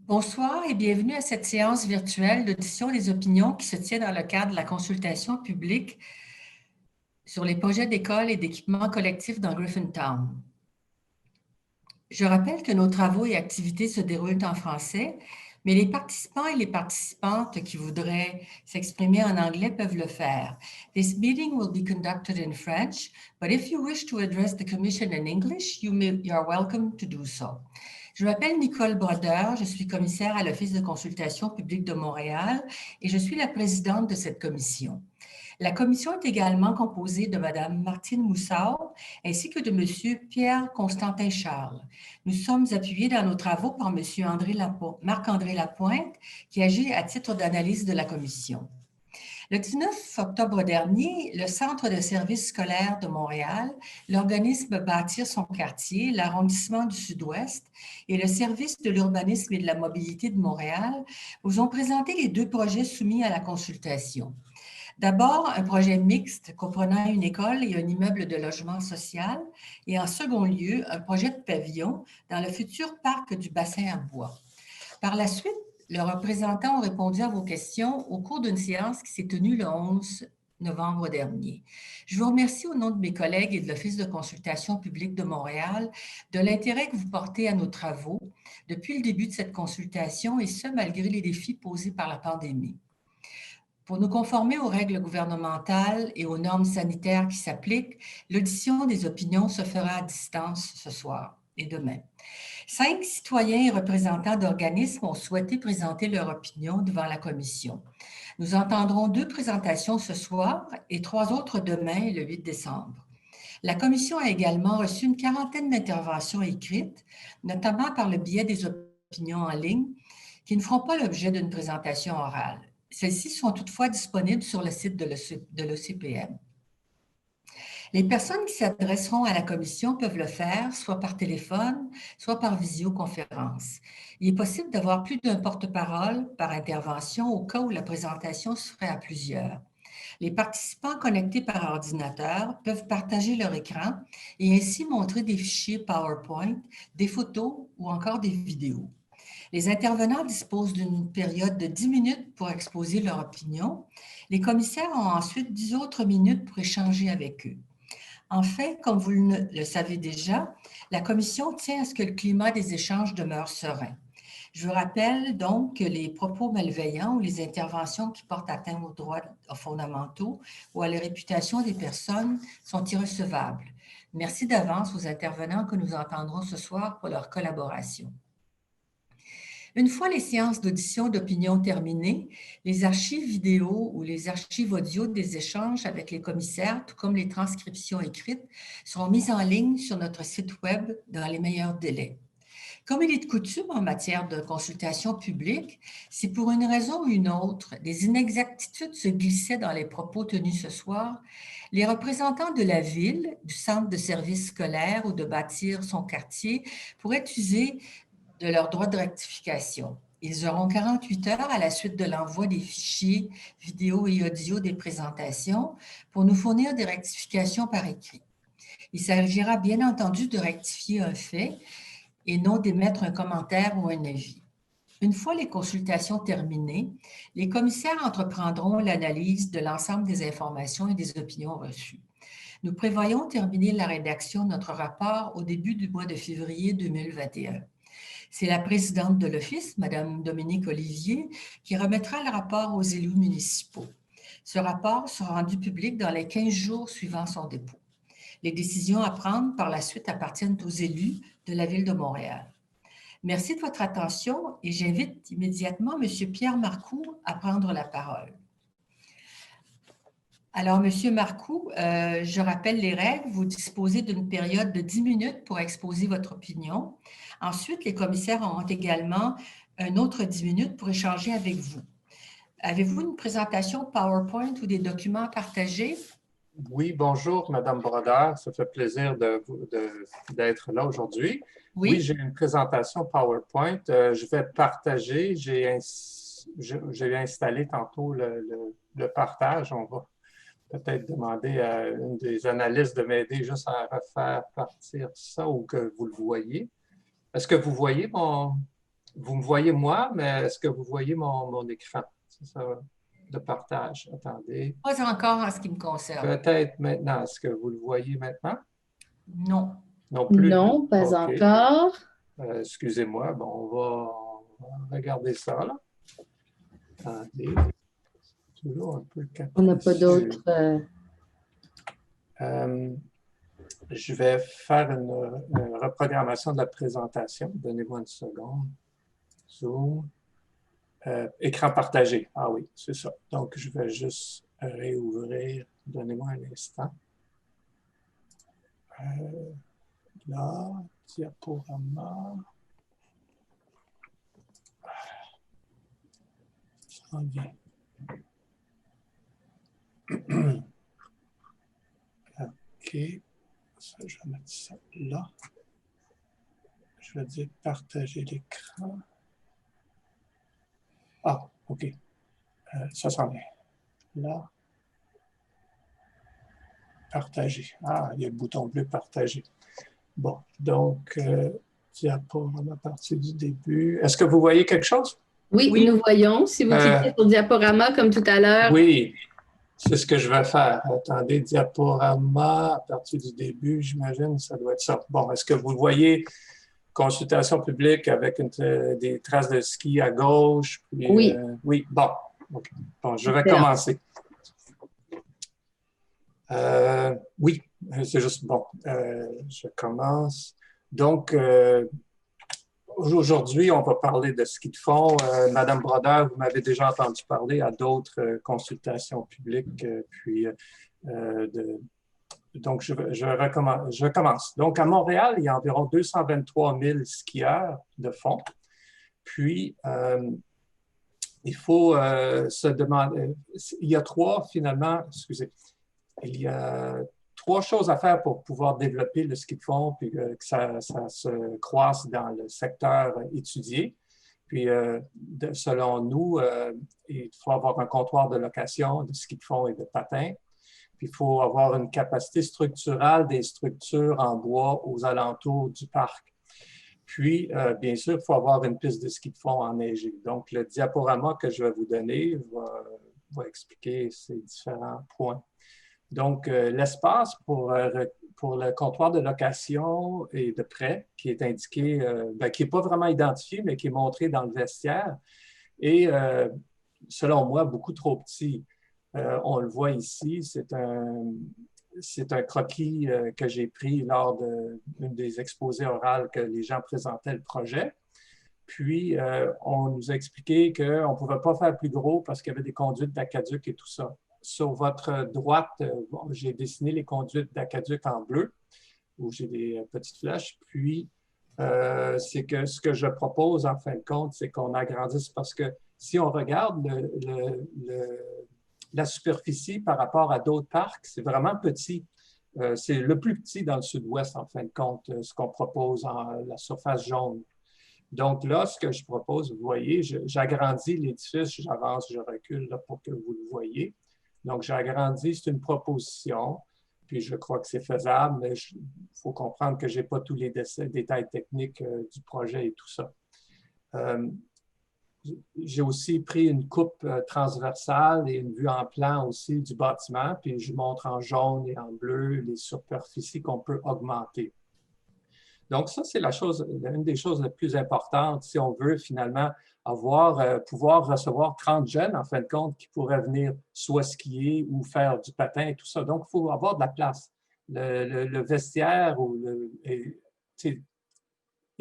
Bonsoir et bienvenue à cette séance virtuelle d'audition des opinions qui se tient dans le cadre de la consultation publique sur les projets d'école et d'équipements collectifs dans Griffintown. Je rappelle que nos travaux et activités se déroulent en français, mais les participants et les participantes qui voudraient s'exprimer en anglais peuvent le faire. This meeting will be conducted in French, but if you wish to address the Commission in English, you are welcome to do so. Je m'appelle Nicole Brodeur, je suis commissaire à l'Office de consultation publique de Montréal et je suis la présidente de cette commission. La commission est également composée de Mme Martine Moussard ainsi que de M. Pierre-Constantin Charles. Nous sommes appuyés dans nos travaux par M. Marc-André Lapointe, qui agit à titre d'analyse de la commission. Le 19 octobre dernier, le Centre de services scolaires de Montréal, l'organisme Bâtir son quartier, l'arrondissement du Sud-Ouest et le service de l'urbanisme et de la mobilité de Montréal vous ont présenté les deux projets soumis à la consultation. D'abord, un projet mixte comprenant une école et un immeuble de logement social, et en second lieu, un projet de pavillon dans le futur parc du bassin à bois. Par la suite, leurs représentants ont répondu à vos questions au cours d'une séance qui s'est tenue le 11 novembre dernier. Je vous remercie au nom de mes collègues et de l'Office de consultation publique de Montréal de l'intérêt que vous portez à nos travaux depuis le début de cette consultation, et ce, malgré les défis posés par la pandémie. Pour nous conformer aux règles gouvernementales et aux normes sanitaires qui s'appliquent, l'audition des opinions se fera à distance ce soir et demain. 5 citoyens et représentants d'organismes ont souhaité présenter leur opinion devant la commission. Nous entendrons 2 présentations ce soir et 3 autres demain, le 8 décembre. La commission a également reçu une quarantaine d'interventions écrites, notamment par le biais des opinions en ligne, qui ne feront pas l'objet d'une présentation orale. Celles-ci sont toutefois disponibles sur le site de l'OCPM. Les personnes qui s'adresseront à la commission peuvent le faire soit par téléphone, soit par visioconférence. Il est possible d'avoir plus d'un porte-parole par intervention au cas où la présentation se ferait à plusieurs. Les participants connectés par ordinateur peuvent partager leur écran et ainsi montrer des fichiers PowerPoint, des photos ou encore des vidéos. Les intervenants disposent d'une période de 10 minutes pour exposer leur opinion. Les commissaires ont ensuite 10 autres minutes pour échanger avec eux. Enfin, comme vous le savez déjà, la commission tient à ce que le climat des échanges demeure serein. Je vous rappelle donc que les propos malveillants ou les interventions qui portent atteinte aux droits fondamentaux ou à la réputation des personnes sont irrecevables. Merci d'avance aux intervenants que nous entendrons ce soir pour leur collaboration. Une fois les séances d'audition d'opinion terminées, les archives vidéo ou les archives audio des échanges avec les commissaires, tout comme les transcriptions écrites, seront mises en ligne sur notre site Web dans les meilleurs délais. Comme il est de coutume en matière de consultation publique, si pour une raison ou une autre, des inexactitudes se glissaient dans les propos tenus ce soir, les représentants de la ville, du centre de services scolaires ou de bâtir son quartier pourraient user de leur droit de rectification. Ils auront 48 heures à la suite de l'envoi des fichiers vidéo et audio des présentations pour nous fournir des rectifications par écrit. Il s'agira bien entendu de rectifier un fait et non d'émettre un commentaire ou un avis. Une fois les consultations terminées, les commissaires entreprendront l'analyse de l'ensemble des informations et des opinions reçues. Nous prévoyons terminer la rédaction de notre rapport au début du mois de février 2021. C'est la présidente de l'Office, Mme Dominique Olivier, qui remettra le rapport aux élus municipaux. Ce rapport sera rendu public dans les 15 jours suivant son dépôt. Les décisions à prendre par la suite appartiennent aux élus de la Ville de Montréal. Merci de votre attention et j'invite immédiatement M. Pierre Marcoux à prendre la parole. Alors, M. Marcoux, je rappelle les règles. Vous disposez d'une période de 10 minutes pour exposer votre opinion. Ensuite, les commissaires auront également un autre 10 minutes pour échanger avec vous. Avez-vous une présentation PowerPoint ou des documents à partager? Oui, bonjour, Madame Brodeur. Ça fait plaisir d'être là aujourd'hui. Oui, j'ai une présentation PowerPoint. Je vais partager. J'ai installé tantôt le partage. On va peut-être demander à une des analystes de m'aider juste à refaire partir ça ou que vous le voyez. Est-ce que vous voyez Vous me voyez moi, mais est-ce que vous voyez mon écran? C'est ça, de partage. Attendez. Pas encore en ce qui me concerne. Peut-être maintenant. Est-ce que vous le voyez maintenant? Non. Non plus? Non, pas OK. encore. Excusez-moi. Bon, on va regarder ça, là. Attendez. Toujours un peu On n'a pas d'autres. Je vais faire une reprogrammation de la présentation. Donnez-moi une seconde. Zoom. Écran partagé. Ah oui, c'est ça. Donc, je vais juste réouvrir. Donnez-moi un instant. Là, diaporama. Ça en vient. OK. Ça, je vais mettre ça là. Je vais dire partager l'écran. Ah, OK. Ça s'en vient. Là. Partager. Ah, il y a le bouton bleu partager. Bon, donc, diaporama à partir du début. Est-ce que vous voyez quelque chose? Oui, oui. Nous voyons. Si vous cliquez sur diaporama comme tout à l'heure. Oui, c'est ce que je vais faire. Attendez, diaporama à partir du début, j'imagine, ça doit être ça. Bon, est-ce que vous voyez consultation publique avec des traces de ski à gauche? Puis, oui. Oui, bon. Okay. Bon, je vais commencer. Oui, c'est juste bon. Je commence. Donc, aujourd'hui, on va parler de ski de fond. Madame Brodeur, vous m'avez déjà entendu parler à d'autres consultations publiques. Donc, je commence. Donc, à Montréal, il y a environ 223 000 skieurs de fond. Puis, il faut se demander, il y a trois choses à faire pour pouvoir développer le ski de fond puis que ça se croisse dans le secteur étudié. Puis, selon nous, il faut avoir un comptoir de location de ski de fond et de patin. Puis, il faut avoir une capacité structurale des structures en bois aux alentours du parc. Puis, bien sûr, il faut avoir une piste de ski de fond enneigée. Donc, le diaporama que je vais vous donner va expliquer ces différents points. Donc, l'espace pour le comptoir de location et de prêt qui est indiqué, qui n'est pas vraiment identifié, mais qui est montré dans le vestiaire, est, selon moi, beaucoup trop petit. On le voit ici, c'est un croquis que j'ai pris lors d'une des exposés orales que les gens présentaient le projet. Puis, on nous a expliqué qu'on ne pouvait pas faire plus gros parce qu'il y avait des conduites d'aqueduc et tout ça. Sur votre droite, j'ai dessiné les conduites d'aqueduc en bleu, où j'ai des petites flèches. Puis, c'est que ce que je propose, en fin de compte, c'est qu'on agrandisse parce que si on regarde la superficie par rapport à d'autres parcs, c'est vraiment petit. C'est le plus petit dans le sud-ouest, en fin de compte, ce qu'on propose en la surface jaune. Donc là, ce que je propose, vous voyez, j'agrandis l'édifice, j'avance, je recule là, pour que vous le voyez. Donc, j'ai agrandi, c'est une proposition, puis je crois que c'est faisable, mais il faut comprendre que je n'ai pas tous les détails techniques du projet et tout ça. J'ai aussi pris une coupe transversale et une vue en plan aussi du bâtiment, puis je montre en jaune et en bleu les superficies qu'on peut augmenter. Donc, ça, c'est une des choses les plus importantes si on veut finalement pouvoir recevoir 30 jeunes, en fin de compte, qui pourraient venir soit skier ou faire du patin et tout ça. Donc, il faut avoir de la place. Le vestiaire est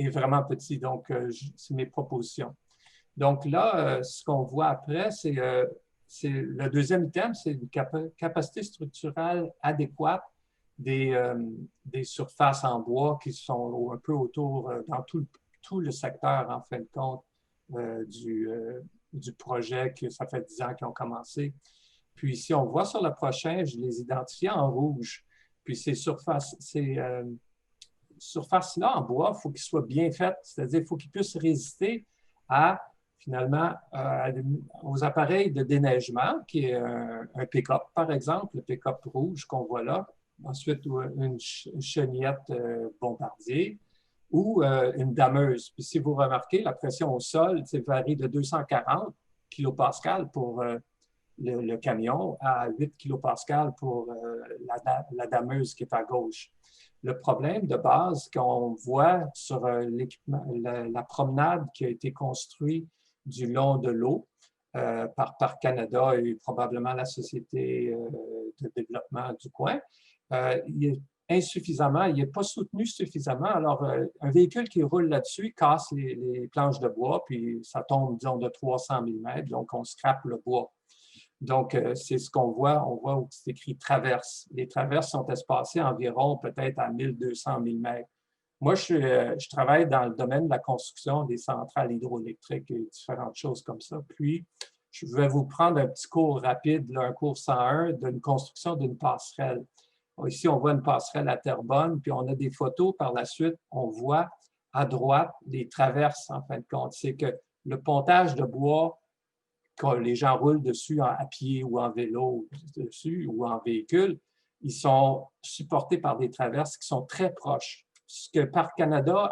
vraiment petit. Donc, c'est mes propositions. Donc là, ce qu'on voit après, c'est le deuxième item, c'est une capacité structurelle adéquate des surfaces en bois qui sont un peu autour, dans tout le secteur, en fin de compte, du projet, que ça fait 10 ans qu'ils ont commencé. Puis si on voit sur le prochain, je les identifie en rouge. Puis ces surfaces-là en bois, il faut qu'ils soient bien faites, c'est-à-dire qu'il faut qu'ils puissent résister finalement, aux appareils de déneigement, qui est un pick-up, par exemple, le pick-up rouge qu'on voit là. Ensuite, une chenillette bombardier ou une dameuse. Puis si vous remarquez, la pression au sol varie de 240 kPa pour le camion à 8 kPa pour la dameuse qui est à gauche. Le problème de base qu'on voit sur l'équipement, la promenade qui a été construite du long de l'eau par Parc Canada et probablement la Société de développement du coin, il est insuffisamment, il n'est pas soutenu suffisamment. Alors, un véhicule qui roule là-dessus casse les planches de bois, puis ça tombe, disons, de 300 mm, donc on scrape le bois. Donc, c'est ce qu'on voit. On voit où c'est écrit traverse. Les traverses sont espacées environ peut-être à 1200 mm. Moi, je travaille dans le domaine de la construction des centrales hydroélectriques et différentes choses comme ça. Puis, je vais vous prendre un petit cours rapide, là, un cours 101 d'une construction d'une passerelle. Ici, on voit une passerelle à Terrebonne, puis on a des photos par la suite. On voit à droite les traverses, en fin de compte. C'est que le pontage de bois, quand les gens roulent dessus à pied ou en vélo dessus ou en véhicule, ils sont supportés par des traverses qui sont très proches. Ce que Parc Canada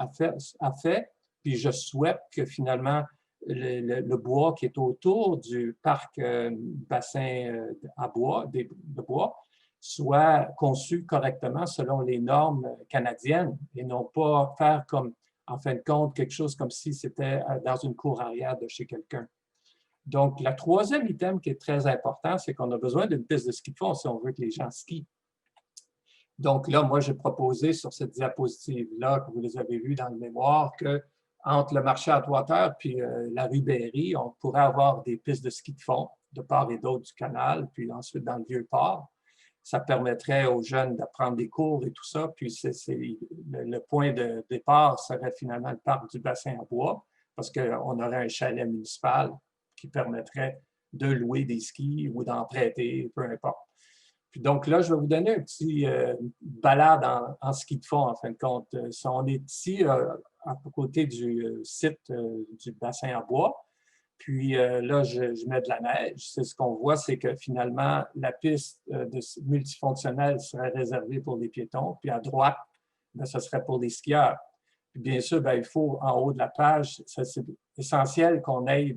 a fait, puis je souhaite que finalement le bois qui est autour du parc bassin à bois, de bois, soit conçu correctement selon les normes canadiennes et non pas faire comme, en fin de compte, quelque chose comme si c'était dans une cour arrière de chez quelqu'un. Donc, le troisième item qui est très important, c'est qu'on a besoin d'une piste de ski de fond si on veut que les gens skient. Donc là, moi, j'ai proposé sur cette diapositive-là, que vous les avez vues dans le mémoire, qu'entre le marché Atwater puis la rue Berry, on pourrait avoir des pistes de ski de fond de part et d'autre du canal, puis ensuite dans le Vieux-Port. Ça permettrait aux jeunes d'apprendre des cours et tout ça. Puis le point de départ serait finalement le parc du bassin à bois, parce qu'on aurait un chalet municipal qui permettrait de louer des skis ou d'en prêter, peu importe. Puis donc là, je vais vous donner un petit balade en ski de fond, en fin de compte. On est ici à côté du site du bassin à bois. Puis là, je mets de la neige. C'est ce qu'on voit, c'est que finalement, la piste multifonctionnelle serait réservée pour les piétons. Puis à droite, bien, ce serait pour les skieurs. Puis bien sûr, bien, il faut, en haut de la page, c'est essentiel qu'on ait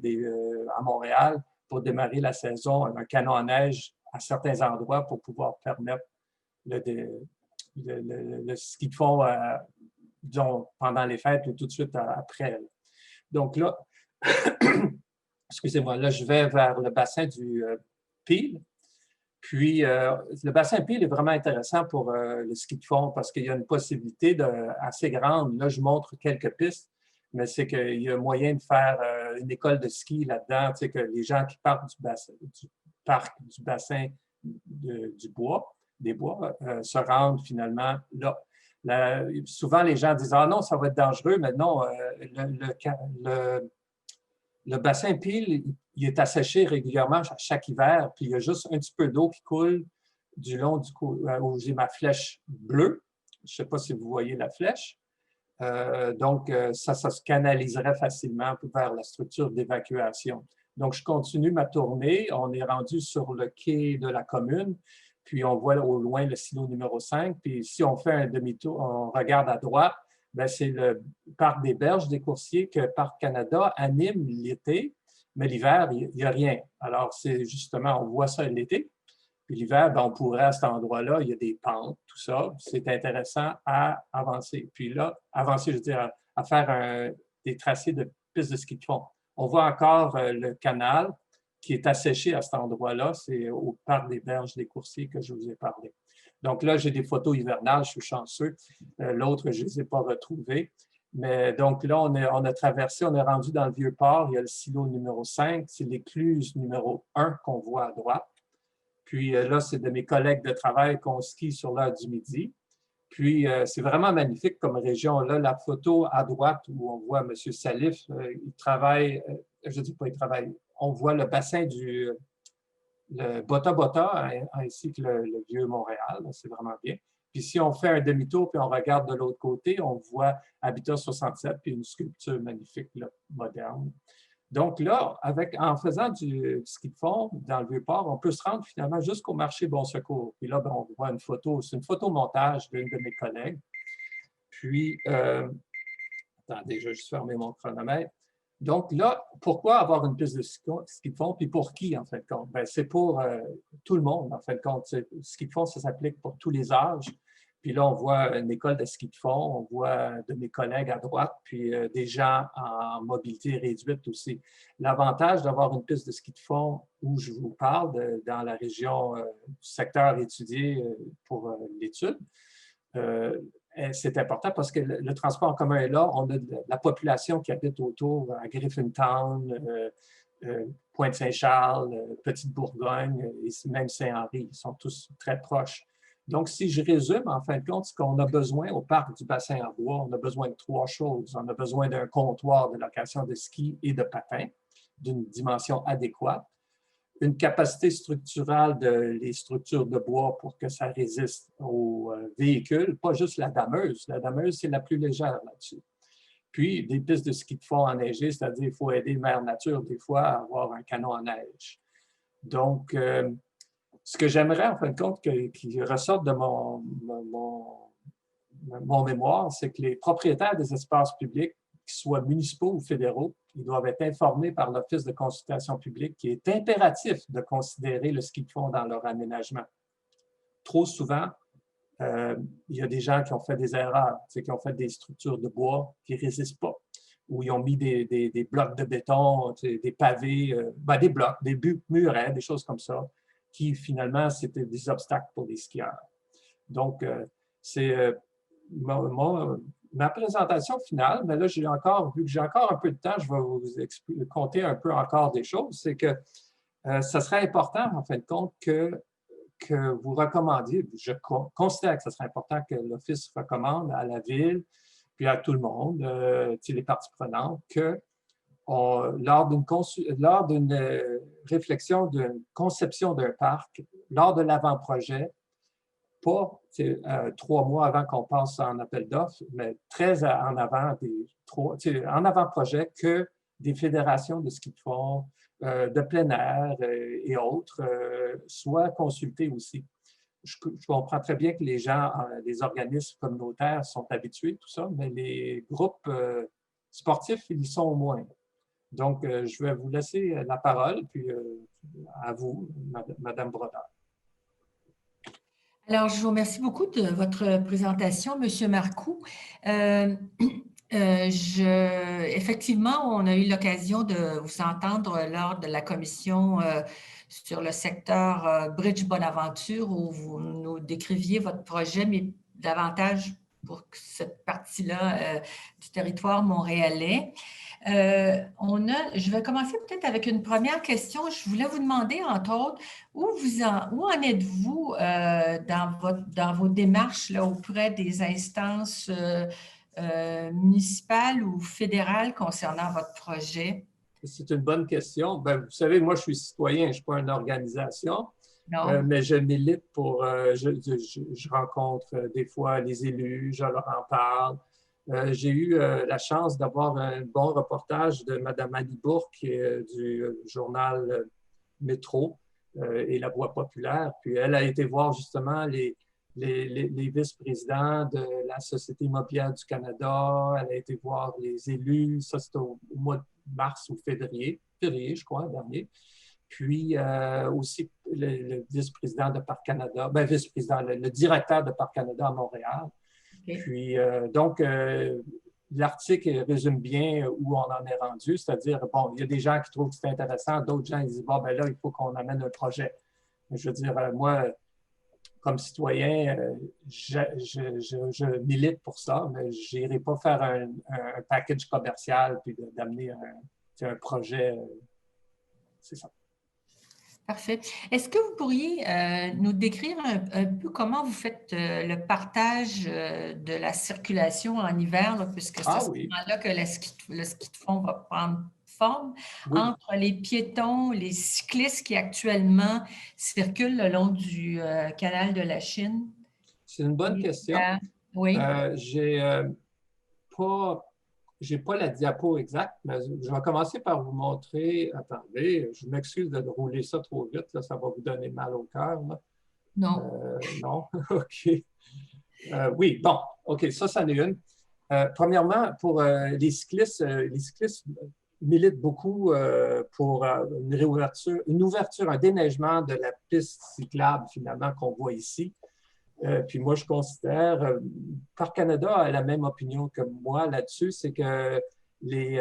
à Montréal pour démarrer la saison, un canon à neige à certains endroits pour pouvoir permettre le ski de fond, disons, pendant les fêtes ou tout de suite après. Donc là, excusez-moi, là, je vais vers le bassin du Peel. Puis, le bassin Peel est vraiment intéressant pour le ski de fond parce qu'il y a une possibilité assez grande. Là, je montre quelques pistes, mais c'est qu'il y a moyen de faire une école de ski là-dedans, tu sais, que les gens qui partent du parc du bassin des bois, se rendent finalement là. Souvent, les gens disent « Ah non, ça va être dangereux », mais non, le bassin Peel, il est asséché régulièrement chaque hiver, puis il y a juste un petit peu d'eau qui coule du long du cou où j'ai ma flèche bleue. Je ne sais pas si vous voyez la flèche. Donc, ça se canaliserait facilement vers la structure d'évacuation. Donc, je continue ma tournée. On est rendu sur le quai de la commune, puis on voit au loin le silo numéro 5. Puis si on fait un demi-tour, on regarde à droite, bien, c'est le parc des Berges des Coursiers que Parc Canada anime l'été, mais l'hiver, il n'y a rien. Alors, c'est justement, on voit ça l'été. Puis l'hiver, bien, on pourrait à cet endroit-là, il y a des pentes, tout ça. C'est intéressant à avancer. Puis là, avancer, je veux dire, à faire des tracés de pistes de ski de fond. On voit encore le canal qui est asséché à cet endroit-là. C'est au parc des Berges des Coursiers que je vous ai parlé. Donc là, j'ai des photos hivernales, je suis chanceux. L'autre, je ne les ai pas retrouvées. Mais donc là, on a traversé, on est rendu dans le Vieux-Port. Il y a le silo numéro 5, c'est l'écluse numéro 1 qu'on voit à droite. Puis là, c'est de mes collègues de travail qu'on skie sur l'heure du midi. Puis c'est vraiment magnifique comme région. Là, la photo à droite où on voit M. Salif, il travaille, je ne dis pas il travaille, on voit le bassin du Bota Bota ainsi que le vieux Montréal. C'est vraiment bien. Puis si on fait un demi-tour puis on regarde de l'autre côté, on voit Habitat 67 puis une sculpture magnifique là, moderne. Donc là, en faisant du ski de fond dans le Vieux-Port, on peut se rendre finalement jusqu'au marché Bon Secours. Puis là, ben, on voit une photo, c'est une photomontage d'une de mes collègues. Puis Attendez, je vais juste fermer mon chronomètre. Donc là, pourquoi avoir une piste de ski de fond, puis pour qui, en fin de compte? Ben, c'est pour tout le monde, en fin de compte. Ski de fond, ça s'applique pour tous les âges. Puis là, on voit une école de ski de fond, on voit de mes collègues à droite, puis des gens en mobilité réduite aussi. L'avantage d'avoir une piste de ski de fond où je vous parle, dans la région du secteur étudié pour l'étude, c'est important parce que le transport en commun est là. On a de la population qui habite autour, à Griffintown, Pointe-Saint-Charles, Petite-Bourgogne et même Saint-Henri. Ils sont tous très proches. Donc, si je résume, en fin de compte, ce qu'on a besoin au parc du bassin en bois, on a besoin de 3 choses. On a besoin d'un comptoir de location de ski et de patins d'une dimension adéquate, une capacité structurale les structures de bois pour que ça résiste aux véhicules, pas juste la dameuse. La dameuse, c'est la plus légère là-dessus. Puis, des pistes de ski de fond enneigées, c'est-à-dire qu'il faut aider Mère Nature, des fois, à avoir un canot en neige. Donc, ce que j'aimerais, en fin de compte, qui ressorte de mon mémoire, c'est que les propriétaires des espaces publics, qu'ils soient municipaux ou fédéraux, ils doivent être informés par l'Office de consultation publique qui est impératif de considérer le ski de fond dans leur aménagement. Trop souvent, il y a des gens qui ont fait des erreurs, qui ont fait des structures de bois qui ne résistent pas, où ils ont mis des blocs de béton, des pavés, des blocs, des murets, des choses comme ça, qui finalement, c'était des obstacles pour les skieurs. Donc, c'est ma présentation finale, mais là, vu que j'ai encore un peu de temps, je vais vous compter un peu encore des choses. C'est que ça serait important, en fin de compte, que vous recommandiez, je considère que ce serait important que l'Office recommande à la Ville, puis à tout le monde, les parties prenantes, que lors d'une réflexion, d'une conception d'un parc, lors de l'avant-projet, pas 3 mois avant qu'on passe en appel d'offres, mais très en avant-projet, que des fédérations de ski de fond, de plein air et autres soient consultées aussi. Je comprends très bien que les gens, les organismes communautaires sont habitués à tout ça, mais les groupes sportifs, ils y sont au moins. Donc, je vais vous laisser la parole, puis à vous, Madame Brodeur. Alors, je vous remercie beaucoup de votre présentation, Monsieur Marcoux. Effectivement, on a eu l'occasion de vous entendre lors de la commission sur le secteur Bridge Bonaventure où vous nous décriviez votre projet, mais davantage pour cette partie-là du territoire montréalais. Je vais commencer peut-être avec une première question. Je voulais vous demander, entre autres, où en êtes-vous dans vos démarches là, auprès des instances municipales ou fédérales concernant votre projet? C'est une bonne question. Ben, vous savez, moi, je suis citoyen, je ne suis pas une organisation, mais je milite pour... je rencontre des fois les élus, je leur en parle. J'ai eu la chance d'avoir un bon reportage de Mme Annie Bourque du journal Métro et La Voix populaire. Puis elle a été voir justement les vice-présidents de la Société immobilière du Canada. Elle a été voir les élus. Ça, c'était au mois de mars ou février, je crois, dernier. Puis aussi le vice-président de Parc Canada, vice-président, le directeur de Parc Canada à Montréal. Okay. Puis, donc, l'article résume bien où on en est rendu, c'est-à-dire, bon, il y a des gens qui trouvent que c'est intéressant, d'autres gens ils disent, bon, ben là, il faut qu'on amène un projet. Je veux dire, moi, comme citoyen, je milite pour ça, mais je n'irai pas faire un package commercial puis d'amener un projet. C'est ça. Parfait. Est-ce que vous pourriez nous décrire un peu comment vous faites le partage de la circulation en hiver, là, puisque c'est à ce moment-là que le ski de fond va prendre forme, entre les piétons, les cyclistes qui actuellement circulent le long du canal de la Chine? C'est une bonne question. Oui. J'ai pas la diapo exacte, mais je vais commencer par vous montrer. Attendez, je m'excuse de rouler ça trop vite, là, ça va vous donner mal au cœur. Non. Non, OK. Oui, bon, OK, ça, c'en est une. Premièrement, pour les cyclistes militent beaucoup pour une ouverture, un déneigement de la piste cyclable, finalement, qu'on voit ici. Puis moi, je considère, Parc Canada a la même opinion que moi là-dessus, c'est que les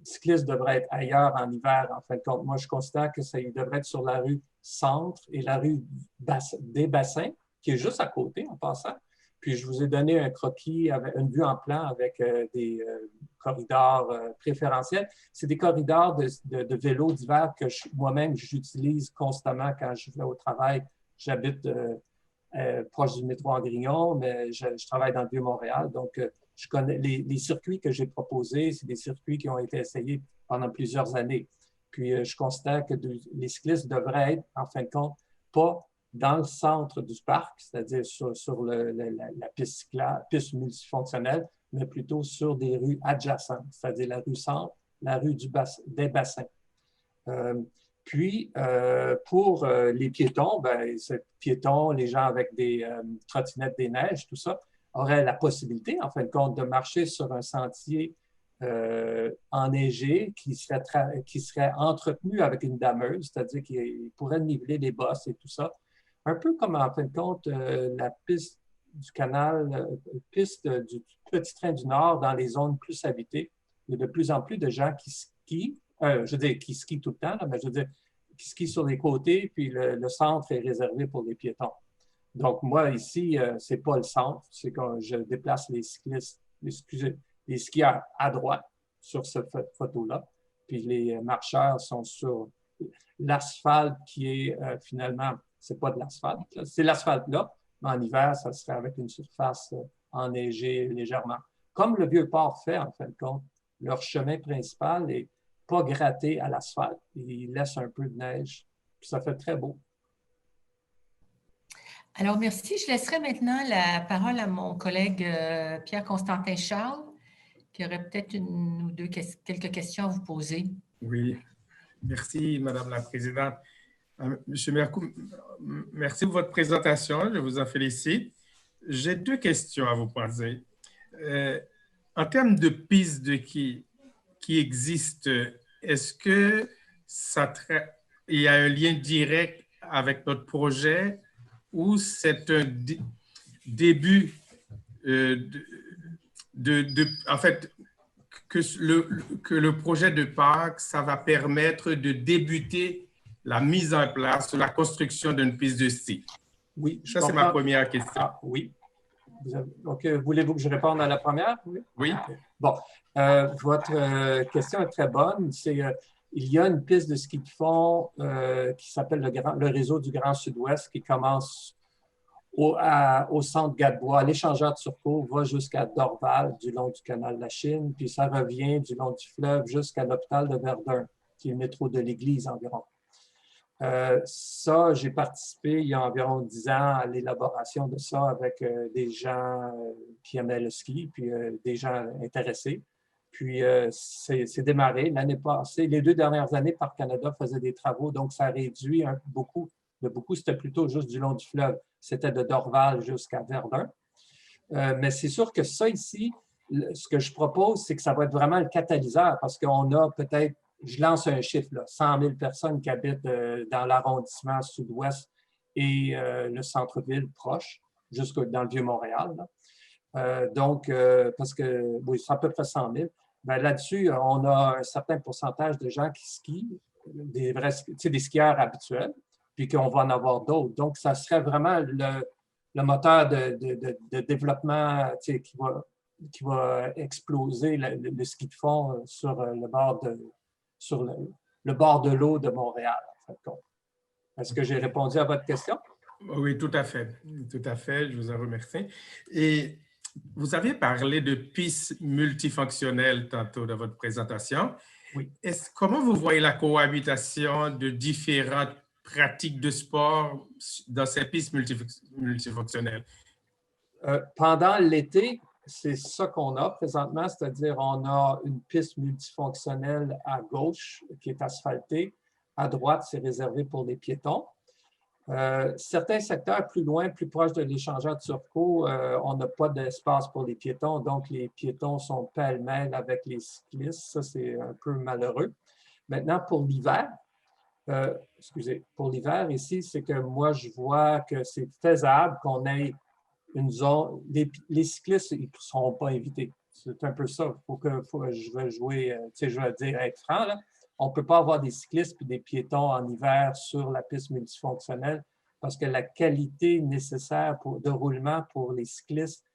cyclistes devraient être ailleurs en hiver, en fin de compte. Moi, je considère que ça devrait être sur la rue Centre et la rue des Bassins, qui est juste à côté, en passant. Puis je vous ai donné un croquis, avec une vue en plan avec des corridors préférentiels. C'est des corridors de vélo d'hiver que moi-même, j'utilise constamment quand je vais au travail. J'habite proche du métro Angrignon, mais je travaille dans le Vieux-Montréal. Donc, je connais les circuits que j'ai proposés, c'est des circuits qui ont été essayés pendant plusieurs années. Puis, je constate que les cyclistes devraient être, en fin de compte, pas dans le centre du parc, c'est-à-dire sur la piste multifonctionnelle, mais plutôt sur des rues adjacentes, c'est-à-dire la rue Centre, la rue des Bassins. Puis, pour les piétons, piétons, les gens avec des trottinettes des neiges, tout ça, auraient la possibilité, en fin de compte, de marcher sur un sentier enneigé qui serait entretenu avec une dameuse, c'est-à-dire qu'il pourrait niveler les bosses et tout ça. Un peu comme, en fin de compte, la piste du canal, piste du Petit Train du Nord dans les zones plus habitées. Il y a de plus en plus de gens qui skient, je veux dire, qui skient tout le temps, là, mais je veux dire, qui skient sur les côtés, puis le centre est réservé pour les piétons. Donc, moi, ici, ce n'est pas le centre, c'est quand je déplace les cyclistes, les skieurs à droite sur cette photo-là, puis les marcheurs sont sur l'asphalte qui est finalement, c'est pas de l'asphalte, c'est l'asphalte là, mais en hiver, ça serait avec une surface enneigée légèrement. Comme le Vieux-Port fait, en fin de compte, leur chemin principal n'est pas gratté à l'asphalte. Il laisse un peu de neige, puis ça fait très beau. Alors, merci. Je laisserai maintenant la parole à mon collègue Pierre-Constantin Charles, qui aurait peut-être une ou quelques questions à vous poser. Oui, merci, Madame la Présidente. Monsieur Mercou, merci pour votre présentation, je vous en félicite. J'ai deux questions à vous poser. En termes de pistes qui existent, est-ce que il y a un lien direct avec notre projet ou c'est un début en fait, que le projet de parc, ça va permettre de débuter la mise en place, la construction d'une piste de ski? Oui. Ça, c'est ma première question. Ah, oui. Donc, voulez-vous que je réponde à la première? Oui. Bon, votre question est très bonne. Il y a une piste de ski de fond qui s'appelle le réseau du Grand Sud-Ouest qui commence au centre Gadebois. L'échangeur de Turcot va jusqu'à Dorval, du long du canal de la Chine, puis ça revient du long du fleuve jusqu'à l'hôpital de Verdun, qui est le métro de l'Église environ. Ça, j'ai participé il y a environ 10 ans à l'élaboration de ça avec des gens qui aimaient le ski, puis des gens intéressés. Puis, c'est démarré l'année passée. Les 2 dernières années, Parc Canada faisait des travaux, donc ça a réduit beaucoup. C'était plutôt juste du long du fleuve. C'était de Dorval jusqu'à Verdun. Mais c'est sûr que ça ici, ce que je propose, c'est que ça va être vraiment le catalyseur parce qu'on a peut-être, je lance un chiffre, là, 100 000 personnes qui habitent dans l'arrondissement sud-ouest et le centre-ville proche, jusque dans le Vieux-Montréal. Donc, parce que, oui, c'est à peu près 100 000. Bien, là-dessus, on a un certain pourcentage de gens qui skient, des skieurs habituels, puis qu'on va en avoir d'autres. Donc, ça serait vraiment le moteur de développement qui va exploser le ski de fond sur le bord de l'eau de Montréal, en fait. Est-ce que j'ai répondu à votre question? Oui, tout à fait. Tout à fait. Je vous en remercie. Et vous avez parlé de pistes multifonctionnelles tantôt dans votre présentation. Oui. Comment vous voyez la cohabitation de différentes pratiques de sport dans ces pistes multifonctionnelles? Pendant l'été, c'est ça qu'on a présentement, c'est-à-dire on a une piste multifonctionnelle à gauche qui est asphaltée. À droite, c'est réservé pour les piétons. Certains secteurs plus loin, plus proches de l'échangeur de Turcot, on n'a pas d'espace pour les piétons, donc les piétons sont pêle-mêle avec les cyclistes. Ça, c'est un peu malheureux. Maintenant, pour l'hiver, pour l'hiver ici, c'est que moi, je vois que c'est faisable qu'on ait une zone. Les cyclistes, ils ne seront pas invités. C'est un peu ça. Je vais jouer, je vais dire, être franc, là. On ne peut pas avoir des cyclistes et des piétons en hiver sur la piste multifonctionnelle parce que la qualité nécessaire de roulement pour les cyclistes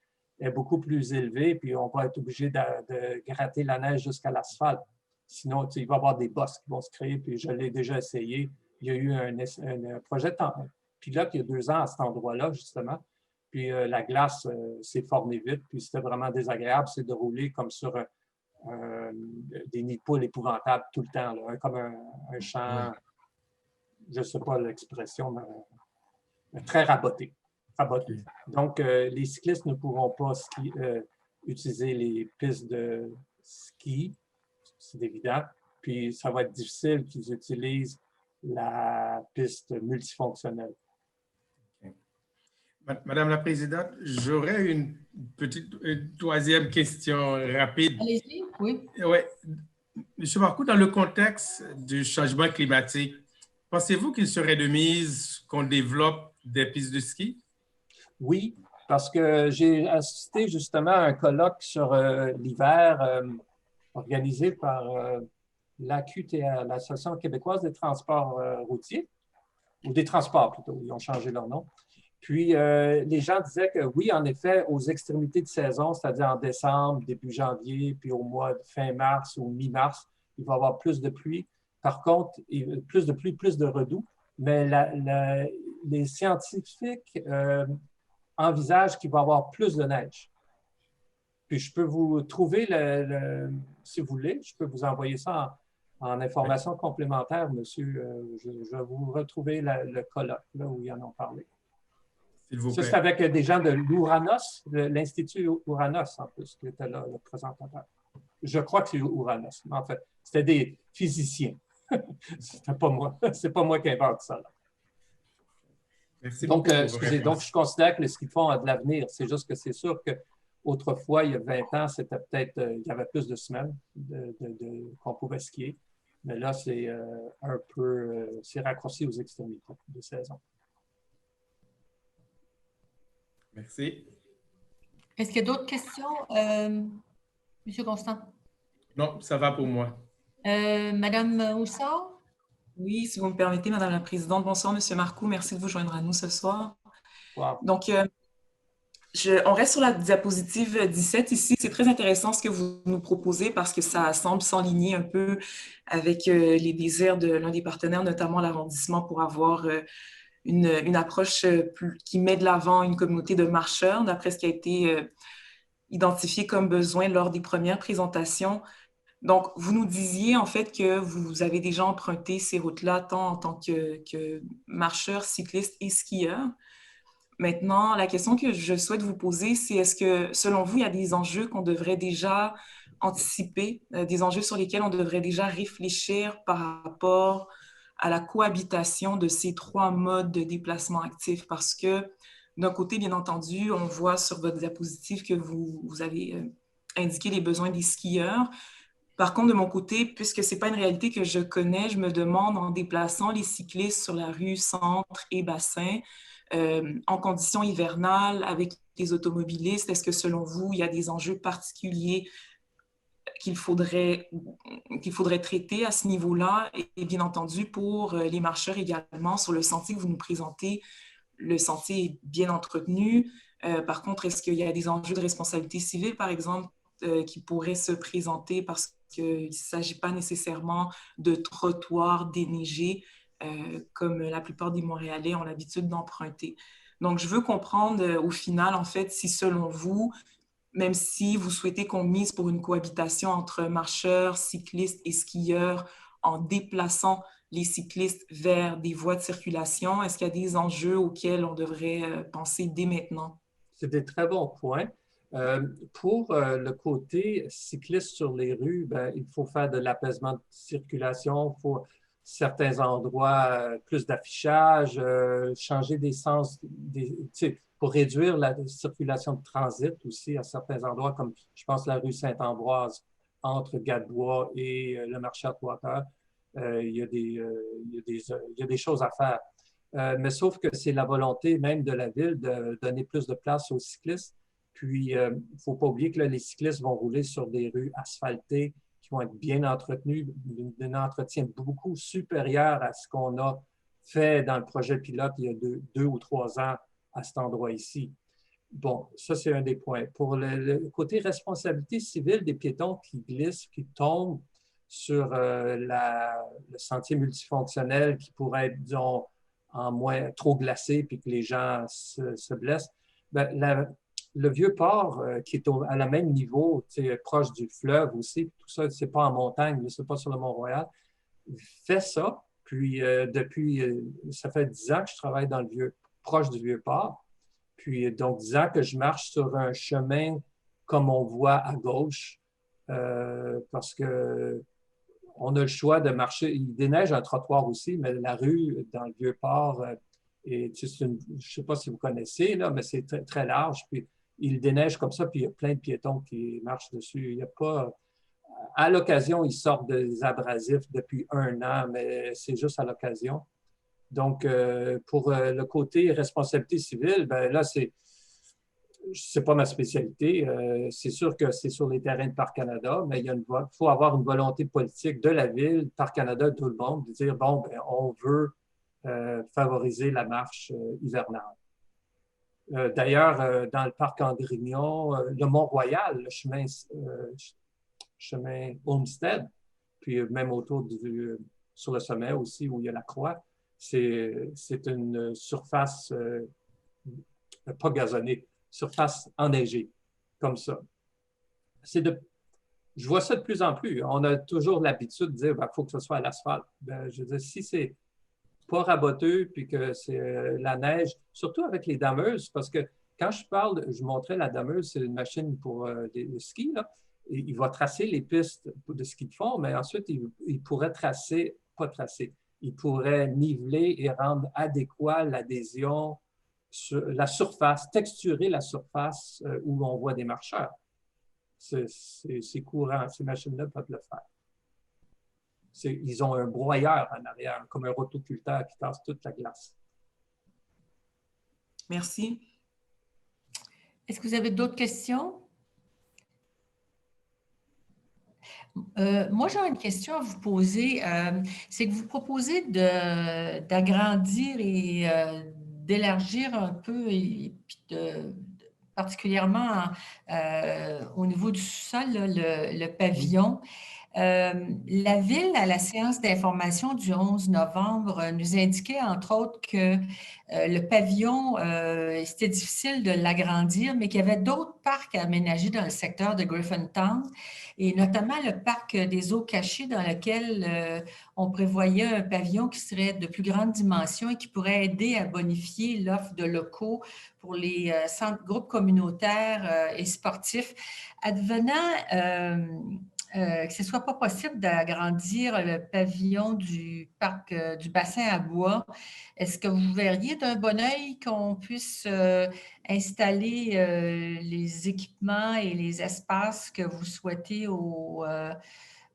est beaucoup plus élevée, puis on va être obligé de gratter la neige jusqu'à l'asphalte. Sinon, il va y avoir des bosses qui vont se créer, puis je l'ai déjà essayé. Il y a eu un projet de pilote il y a 2 ans à cet endroit-là, justement. Puis la glace s'est formée vite, puis c'était vraiment désagréable, c'est de rouler comme sur des nids de poules épouvantables tout le temps, là, comme un champ, je ne sais pas l'expression, mais très raboté. Donc, les cyclistes ne pourront pas utiliser les pistes de ski, c'est évident. Puis, ça va être difficile qu'ils utilisent la piste multifonctionnelle. Madame la Présidente, j'aurais une troisième question rapide. Allez-y, oui. Ouais. Monsieur Marcoux, dans le contexte du changement climatique, pensez-vous qu'il serait de mise qu'on développe des pistes de ski? Oui, parce que j'ai assisté justement à un colloque sur l'hiver organisé par l'AQTR, l'Association québécoise des transports routiers, ou des transports plutôt, ils ont changé leur nom. Puis, les gens disaient que oui, en effet, aux extrémités de saison, c'est-à-dire en décembre, début janvier, puis au mois de fin mars ou mi-mars, il va y avoir plus de pluie. Par contre, plus de pluie, plus de redoux. Mais les scientifiques envisagent qu'il va y avoir plus de neige. Puis, je peux vous trouver, si vous voulez, je peux vous envoyer ça en information complémentaire, monsieur. Je vais vous retrouver le colloque là, où ils en ont parlé. Ça, c'est avec des gens de l'Ouranos, l'Institut Ouranos, en plus, qui était là, le présentateur. Je crois que c'est Ouranos, mais en fait, c'était des physiciens. C'était pas moi. C'est pas moi qui invente ça. Là. Merci donc, beaucoup. Donc, je considère que le ski de fond a de l'avenir. C'est juste que c'est sûr qu'autrefois, il y a 20 ans, c'était peut-être, il y avait plus de semaines qu'on pouvait skier. Mais là, c'est un peu, c'est raccourci aux extrémités de saison. Merci. Est-ce qu'il y a d'autres questions, Monsieur Constant? Non, ça va pour moi. Madame Houssard? Oui, si vous me permettez, Madame la Présidente. Bonsoir, Monsieur Marcoux. Merci de vous joindre à nous ce soir. Wow. Donc, on reste sur la diapositive 17 ici. C'est très intéressant ce que vous nous proposez parce que ça semble s'enligner un peu avec les désirs de l'un des partenaires, notamment l'arrondissement, pour avoir une approche qui met de l'avant une communauté de marcheurs, d'après ce qui a été identifié comme besoin lors des premières présentations. Donc, vous nous disiez en fait que vous avez déjà emprunté ces routes-là tant en tant que marcheurs, cyclistes et skieurs. Maintenant, la question que je souhaite vous poser, c'est est-ce que, selon vous, il y a des enjeux qu'on devrait déjà anticiper, des enjeux sur lesquels on devrait déjà réfléchir par rapport à la cohabitation de ces 3 modes de déplacement actif? Parce que, d'un côté, bien entendu, on voit sur votre diapositive que vous avez indiqué les besoins des skieurs. Par contre, de mon côté, puisque ce n'est pas une réalité que je connais, je me demande, en déplaçant les cyclistes sur la rue Centre et Bassin, en conditions hivernales, avec les automobilistes, est-ce que selon vous, il y a des enjeux particuliers qu'il faudrait traiter à ce niveau-là? Et bien entendu, pour les marcheurs également, sur le sentier que vous nous présentez, le sentier est bien entretenu. Par contre, est-ce qu'il y a des enjeux de responsabilité civile, par exemple, qui pourraient se présenter parce qu'il ne s'agit pas nécessairement de trottoirs déneigés comme la plupart des Montréalais ont l'habitude d'emprunter. Donc, je veux comprendre au final, en fait, si selon vous, même si vous souhaitez qu'on mise pour une cohabitation entre marcheurs, cyclistes et skieurs en déplaçant les cyclistes vers des voies de circulation, est-ce qu'il y a des enjeux auxquels on devrait penser dès maintenant? C'est des très bons points. Pour le côté cycliste sur les rues, il faut faire de l'apaisement de circulation, il certains endroits, plus d'affichage, changer des sens, pour réduire la circulation de transit aussi à certains endroits, comme je pense la rue Saint-Ambroise, entre Gadebois et le marché Atwater. Il y a des choses à faire. Mais sauf que c'est la volonté même de la ville de donner plus de place aux cyclistes. Puis, il ne faut pas oublier que là, les cyclistes vont rouler sur des rues asphaltées qui vont être bien entretenues, d'un entretien beaucoup supérieur à ce qu'on a fait dans le projet pilote il y a deux ou 3 ans à cet endroit ici. Bon, ça, c'est un des points. Pour le côté responsabilité civile des piétons qui glissent, qui tombent sur le sentier multifonctionnel qui pourrait être, disons, en moins trop glacé puis que les gens se blessent, bien, le Vieux-Port, qui est à la même niveau, proche du fleuve aussi, tout ça, c'est pas en montagne, c'est pas sur le Mont-Royal, fait ça. Puis, ça fait 10 ans que je travaille proche du Vieux-Port. Puis, donc, 10 ans que je marche sur un chemin comme on voit à gauche, parce que on a le choix de marcher. Il déneige un trottoir aussi, mais la rue dans le Vieux-Port, je ne sais pas si vous connaissez, là, mais c'est très, très large. Puis, il déneige comme ça, puis il y a plein de piétons qui marchent dessus. Il n'y a pas... À l'occasion, ils sortent des abrasifs depuis 1 an, mais c'est juste à l'occasion. Donc, pour le côté responsabilité civile, ben là, c'est pas ma spécialité. C'est sûr que c'est sur les terrains de Parc Canada, mais il faut avoir une volonté politique de la Ville, Parc Canada, tout le monde, de dire, bon, ben, on veut favoriser la marche hivernale. D'ailleurs, dans le parc Andrignon, le Mont-Royal, le chemin Homestead, puis même autour sur le sommet aussi où il y a la croix, c'est une surface pas gazonnée, surface enneigée, comme ça. Je vois ça de plus en plus. On a toujours l'habitude de dire qu'il faut que ce soit à l'asphalte. Ben, je veux dire, si c'est pas raboteux, puis que c'est la neige, surtout avec les dameuses, parce que quand je montrais la dameuse, c'est une machine pour le ski, là, et il va tracer les pistes de ski de fond, mais ensuite, il pourrait il pourrait niveler et rendre adéquat l'adhésion sur la surface, texturer la surface où on voit des marcheurs. C'est courant, ces machines-là peuvent le faire. Ils ont un broyeur en arrière, comme un rotoculteur qui tasse toute la glace. Merci. Est-ce que vous avez d'autres questions? Moi, j'ai une question à vous poser. C'est que vous proposez d'agrandir et d'élargir un peu, et puis particulièrement au niveau du sol, là, le pavillon. La Ville, à la séance d'information du 11 novembre, nous indiquait, entre autres, que le pavillon, c'était difficile de l'agrandir, mais qu'il y avait d'autres parcs à aménager dans le secteur de Griffintown, et notamment le parc des eaux cachées dans lequel on prévoyait un pavillon qui serait de plus grande dimension et qui pourrait aider à bonifier l'offre de locaux pour les groupes communautaires et sportifs. Advenant que ce ne soit pas possible d'agrandir le pavillon du parc du bassin à bois, est-ce que vous verriez d'un bon œil qu'on puisse installer les équipements et les espaces que vous souhaitez dans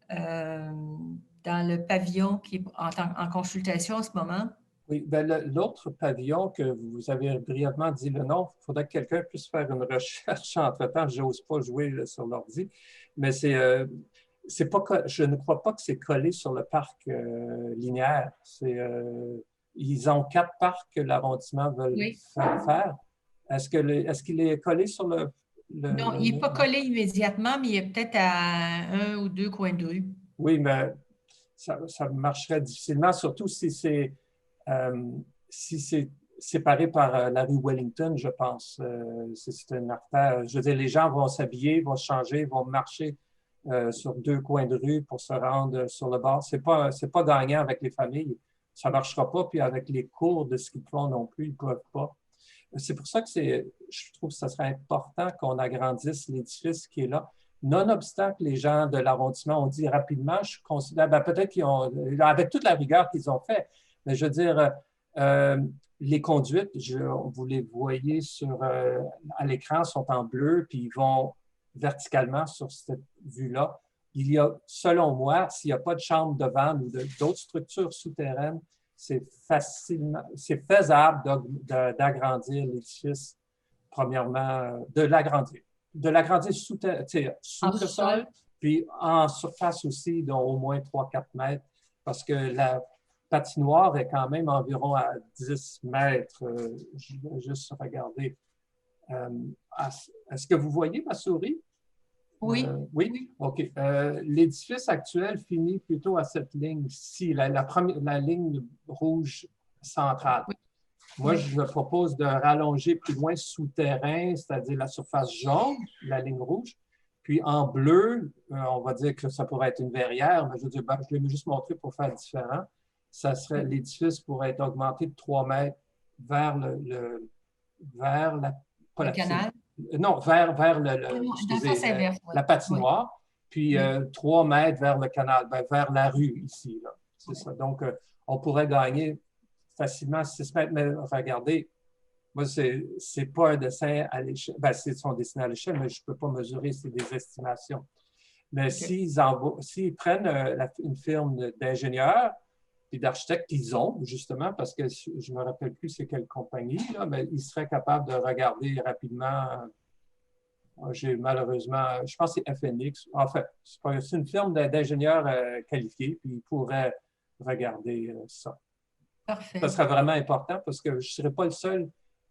le pavillon qui est en consultation en ce moment? Oui, ben l'autre pavillon que vous avez brièvement dit le nom, il faudrait que quelqu'un puisse faire une recherche entre-temps. Je n'ose pas jouer là, sur l'ordi, mais c'est pas, je ne crois pas que c'est collé sur le parc linéaire. Ils ont 4 parcs que l'arrondissement veut faire. Est-ce qu'il est collé sur le non, il n'est pas collé immédiatement, mais il est peut-être à 1 ou 2 coins de rue. Oui, mais ça marcherait difficilement, surtout si c'est séparé par la rue Wellington, je pense. C'est une artère. Je veux dire, les gens vont s'habiller, vont se changer, vont marcher sur 2 coins de rue pour se rendre sur le bord. C'est pas gagnant avec les familles. Ça ne marchera pas. Puis avec les cours de ski de fond non plus, ils ne peuvent pas. C'est pour ça que je trouve que ce serait important qu'on agrandisse l'édifice qui est là. Nonobstant que les gens de l'arrondissement ont dit rapidement, je considère, ben, peut-être qu'ils ont, avec toute la rigueur qu'ils ont fait, mais je veux dire, les conduites, vous les voyez à l'écran, sont en bleu, puis ils vont verticalement sur cette vue-là. Il y a, selon moi, s'il n'y a pas de chambre de vanne ou d'autres structures souterraines, c'est faisable d'agrandir l'édifice, premièrement, de l'agrandir sous le sol, puis en surface aussi d'au moins 3-4 mètres, parce que la patinoire est quand même environ à 10 mètres. Je vais juste regarder. Est-ce que vous voyez ma souris? Oui. Oui? OK. L'édifice actuel finit plutôt à cette ligne-ci, la ligne rouge centrale. Oui. Moi, je propose de rallonger plus loin souterrain, c'est-à-dire la surface jaune, la ligne rouge. Puis en bleu, on va dire que ça pourrait être une verrière, mais je veux dire, je l'ai juste montré pour faire différent. Ça serait, l'édifice pourrait être augmenté de 3 mètres vers le canal? Non, vers la patinoire, puis 3 mètres vers le canal, vers la rue ici. C'est ça. Donc, on pourrait gagner facilement 6 mètres, mais regardez, moi, c'est pas un dessin à l'échelle. Ben, c'est son dessin à l'échelle, mais je ne peux pas mesurer, c'est des estimations. Mais s'ils prennent une firme d'ingénieurs et d'architectes qu'ils ont, justement, parce que je ne me rappelle plus c'est quelle compagnie, là, mais ils seraient capables de regarder rapidement. J'ai malheureusement, je pense que c'est FNX. En fait, c'est une firme d'ingénieurs qualifiés, puis ils pourraient regarder ça. Parfait. Ça serait vraiment important parce que je ne serais pas le seul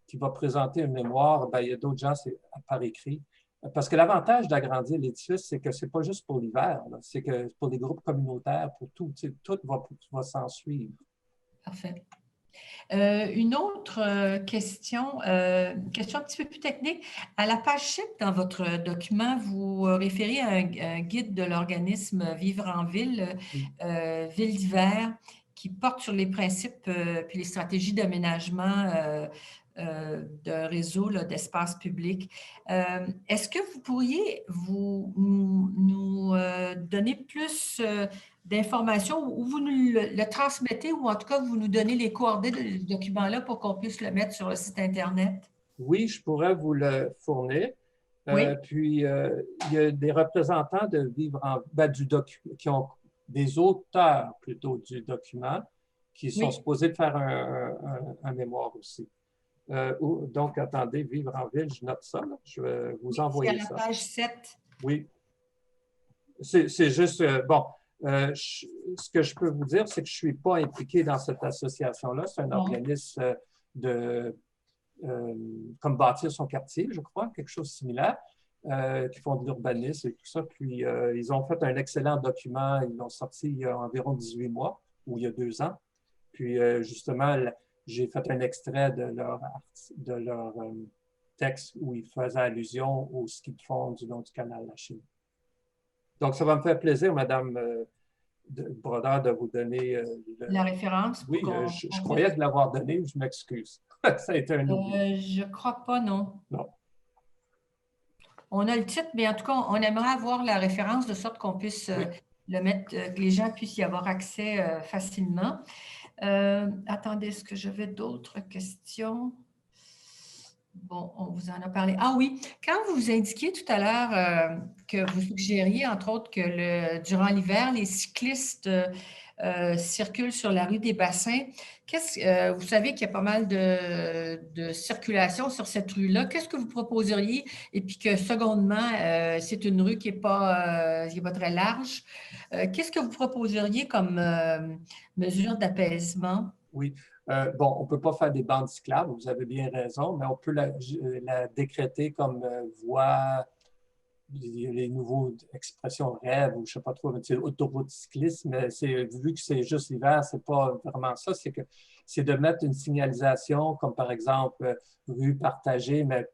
qui va présenter une mémoire. Ben, il y a d'autres gens, c'est par écrit. Parce que l'avantage d'agrandir l'édifice, c'est que ce n'est pas juste pour l'hiver, c'est que pour les groupes communautaires, pour tout, tout va s'en suivre. Parfait. Une autre question un petit peu plus technique. À la page 7 dans votre document, vous référez à un guide de l'organisme Vivre en ville, Ville d'hiver, qui porte sur les principes puis les stratégies d'aménagement d'un réseau d'espace public. Est-ce que vous pourriez nous donner plus d'informations ou vous nous le transmettez ou en tout cas vous nous donnez les coordonnées de ce document-là pour qu'on puisse le mettre sur le site Internet? Oui, je pourrais vous le fournir. Oui. Puis, il y a des représentants de Vivre en qui ont des auteurs plutôt du document qui sont supposés de faire un mémoire aussi. Donc, attendez, Vivre en ville, je note ça. Là. Je vais vous envoyer ça. C'est à la page 7. Oui. C'est juste, ce que je peux vous dire, c'est que je ne suis pas impliqué dans cette association-là. C'est un organisme comme Bâtir son quartier, je crois, quelque chose de similaire, qui font de l'urbanisme et tout ça. Puis, ils ont fait un excellent document. Ils l'ont sorti il y a environ 18 mois ou il y a 2 ans. Puis, justement, j'ai fait un extrait de leur texte où ils faisaient allusion au ski de fond du long du canal de la Chine. Donc, ça va me faire plaisir, Madame Brodeur, de vous donner la référence. Oui, je croyais de l'avoir donné, je m'excuse. Ça a été un oubli. Je ne crois pas, non. Non. On a le titre, mais en tout cas, on aimerait avoir la référence de sorte qu'on puisse le mettre, que les gens puissent y avoir accès facilement. Attendez, est-ce que j'avais d'autres questions? Bon, on vous en a parlé. Ah oui, quand vous indiquiez tout à l'heure que vous suggériez, entre autres, que durant l'hiver, les cyclistes circulent sur la rue des Bassins, vous savez qu'il y a pas mal de circulation sur cette rue-là. Qu'est-ce que vous proposeriez? Et puis que, secondement, c'est une rue qui n'est pas très large. Qu'est-ce que vous proposeriez comme mesure d'apaisement? Oui. On ne peut pas faire des bandes cyclables, vous avez bien raison, mais on peut la décréter comme voie, les nouveaux expressions rêves, ou je ne sais pas trop, autoroute cycliste, mais vu que c'est juste l'hiver, ce n'est pas vraiment ça, c'est de mettre une signalisation comme par exemple rue partagée, mais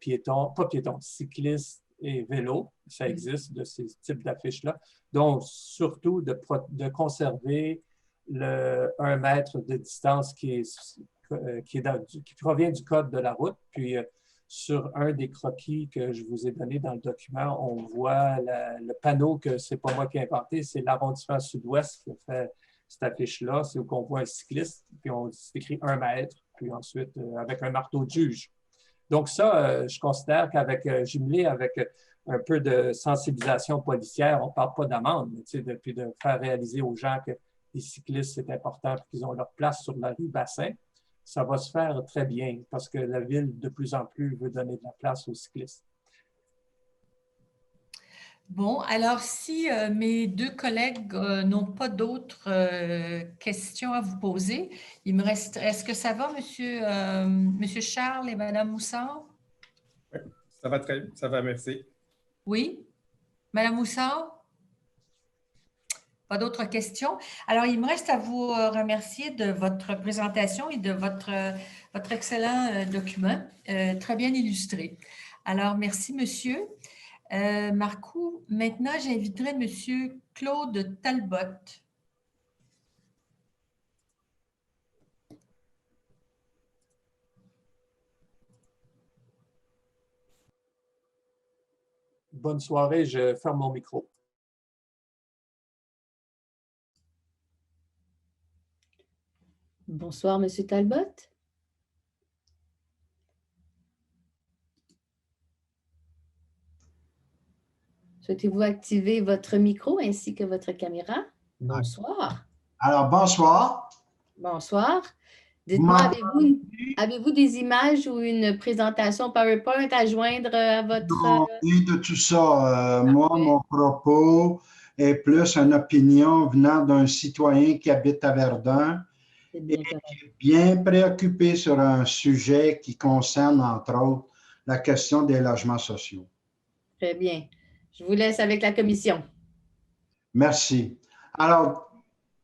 cycliste et vélo, ça existe de ces types d'affiches-là. Donc, surtout de conserver 1 mètre de distance qui provient du code de la route, puis Sur un des croquis que je vous ai donné dans le document, on voit le panneau que ce n'est pas moi qui ai inventé, c'est l'arrondissement sud-ouest qui a fait cette affiche-là. C'est où on voit un cycliste, puis on écrit 1 mètre, puis ensuite avec un marteau de juge. Donc ça, je considère qu'avec jumelé avec un peu de sensibilisation policière, on ne parle pas d'amende, mais puis de faire réaliser aux gens que les cyclistes, c'est important, qu'ils ont leur place sur la rue Bassin. Ça va se faire très bien parce que la ville, de plus en plus, veut donner de la place aux cyclistes. Bon, alors si mes deux collègues n'ont pas d'autres questions à vous poser, il me reste, est-ce que ça va, monsieur Charles et Madame Moussard? Oui, ça va, merci. Oui, Madame Moussard? Pas d'autres questions? Alors, il me reste à vous remercier de votre présentation et de votre excellent document, très bien illustré. Alors, merci, monsieur. Marcou, maintenant, j'inviterai monsieur Claude Talbot. Bonne soirée, je ferme mon micro. Bonsoir, Monsieur Talbot. Souhaitez-vous activer votre micro ainsi que votre caméra? Bonsoir. Alors, bonsoir. Bonsoir. Dites-moi, avez-vous des images ou une présentation PowerPoint à joindre à votre... Non, rien de tout ça. Moi, mon propos est plus une opinion venant d'un citoyen qui habite à Verdun et qui est bien préoccupé sur un sujet qui concerne, entre autres, la question des logements sociaux. Très bien. Je vous laisse avec la commission. Merci. Alors,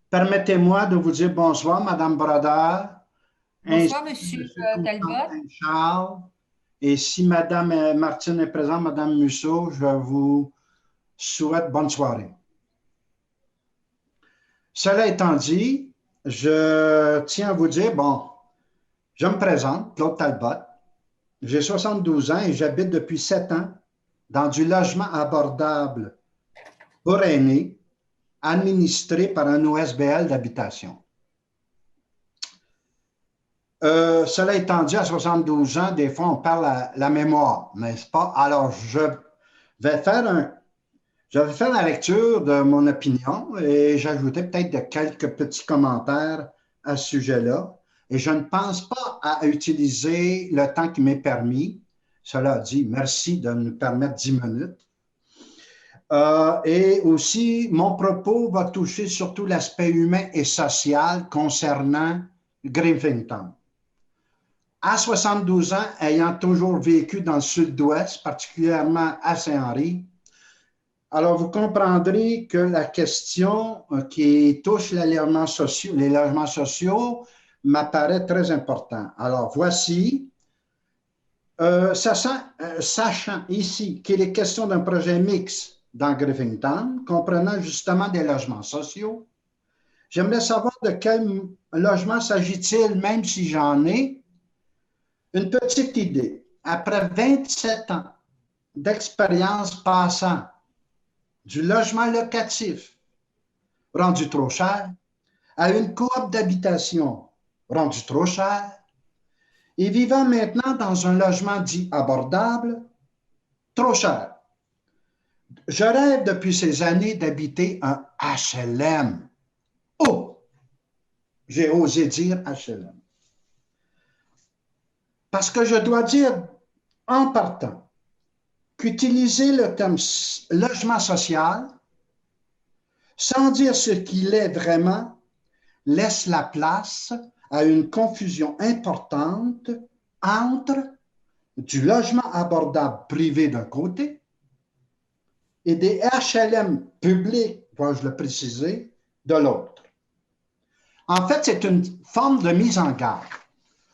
permettez-moi de vous dire bonsoir, Madame Brodeur. Bonsoir, Monsieur Talbot. Charles. Et si Madame Martine est présente, Madame Musso, je vous souhaite bonne soirée. Cela étant dit, je tiens à vous dire, bon, je me présente, Claude Talbot. J'ai 72 ans et j'habite depuis 7 ans dans du logement abordable pour aînés administré par un OSBL d'habitation. Cela étant dit, à 72 ans, des fois, on perd la mémoire, n'est-ce pas? Alors, je vais faire la lecture de mon opinion et j'ajouterai peut-être quelques petits commentaires à ce sujet-là. Et je ne pense pas à utiliser le temps qui m'est permis. Cela dit, merci de nous permettre 10 minutes. Et aussi, mon propos va toucher surtout l'aspect humain et social concernant Griffintown. À 72 ans, ayant toujours vécu dans le sud-ouest, particulièrement à Saint-Henri, alors vous comprendrez que la question qui touche les logements sociaux m'apparaît très importante. Alors voici, sachant ici qu'il est question d'un projet mixte dans Griffintown, comprenant justement des logements sociaux, j'aimerais savoir de quel logement s'agit-il, même si j'en ai une petite idée. Après 27 ans d'expérience passant du logement locatif rendu trop cher à une coop d'habitation rendu trop cher et vivant maintenant dans un logement dit abordable trop cher. Je rêve depuis ces années d'habiter un HLM. Oh! J'ai osé dire HLM. Parce que je dois dire, en partant, qu'utiliser le terme logement social, sans dire ce qu'il est vraiment, laisse la place à une confusion importante entre du logement abordable privé d'un côté et des HLM publics, dois-je le préciser, de l'autre. En fait, c'est une forme de mise en garde.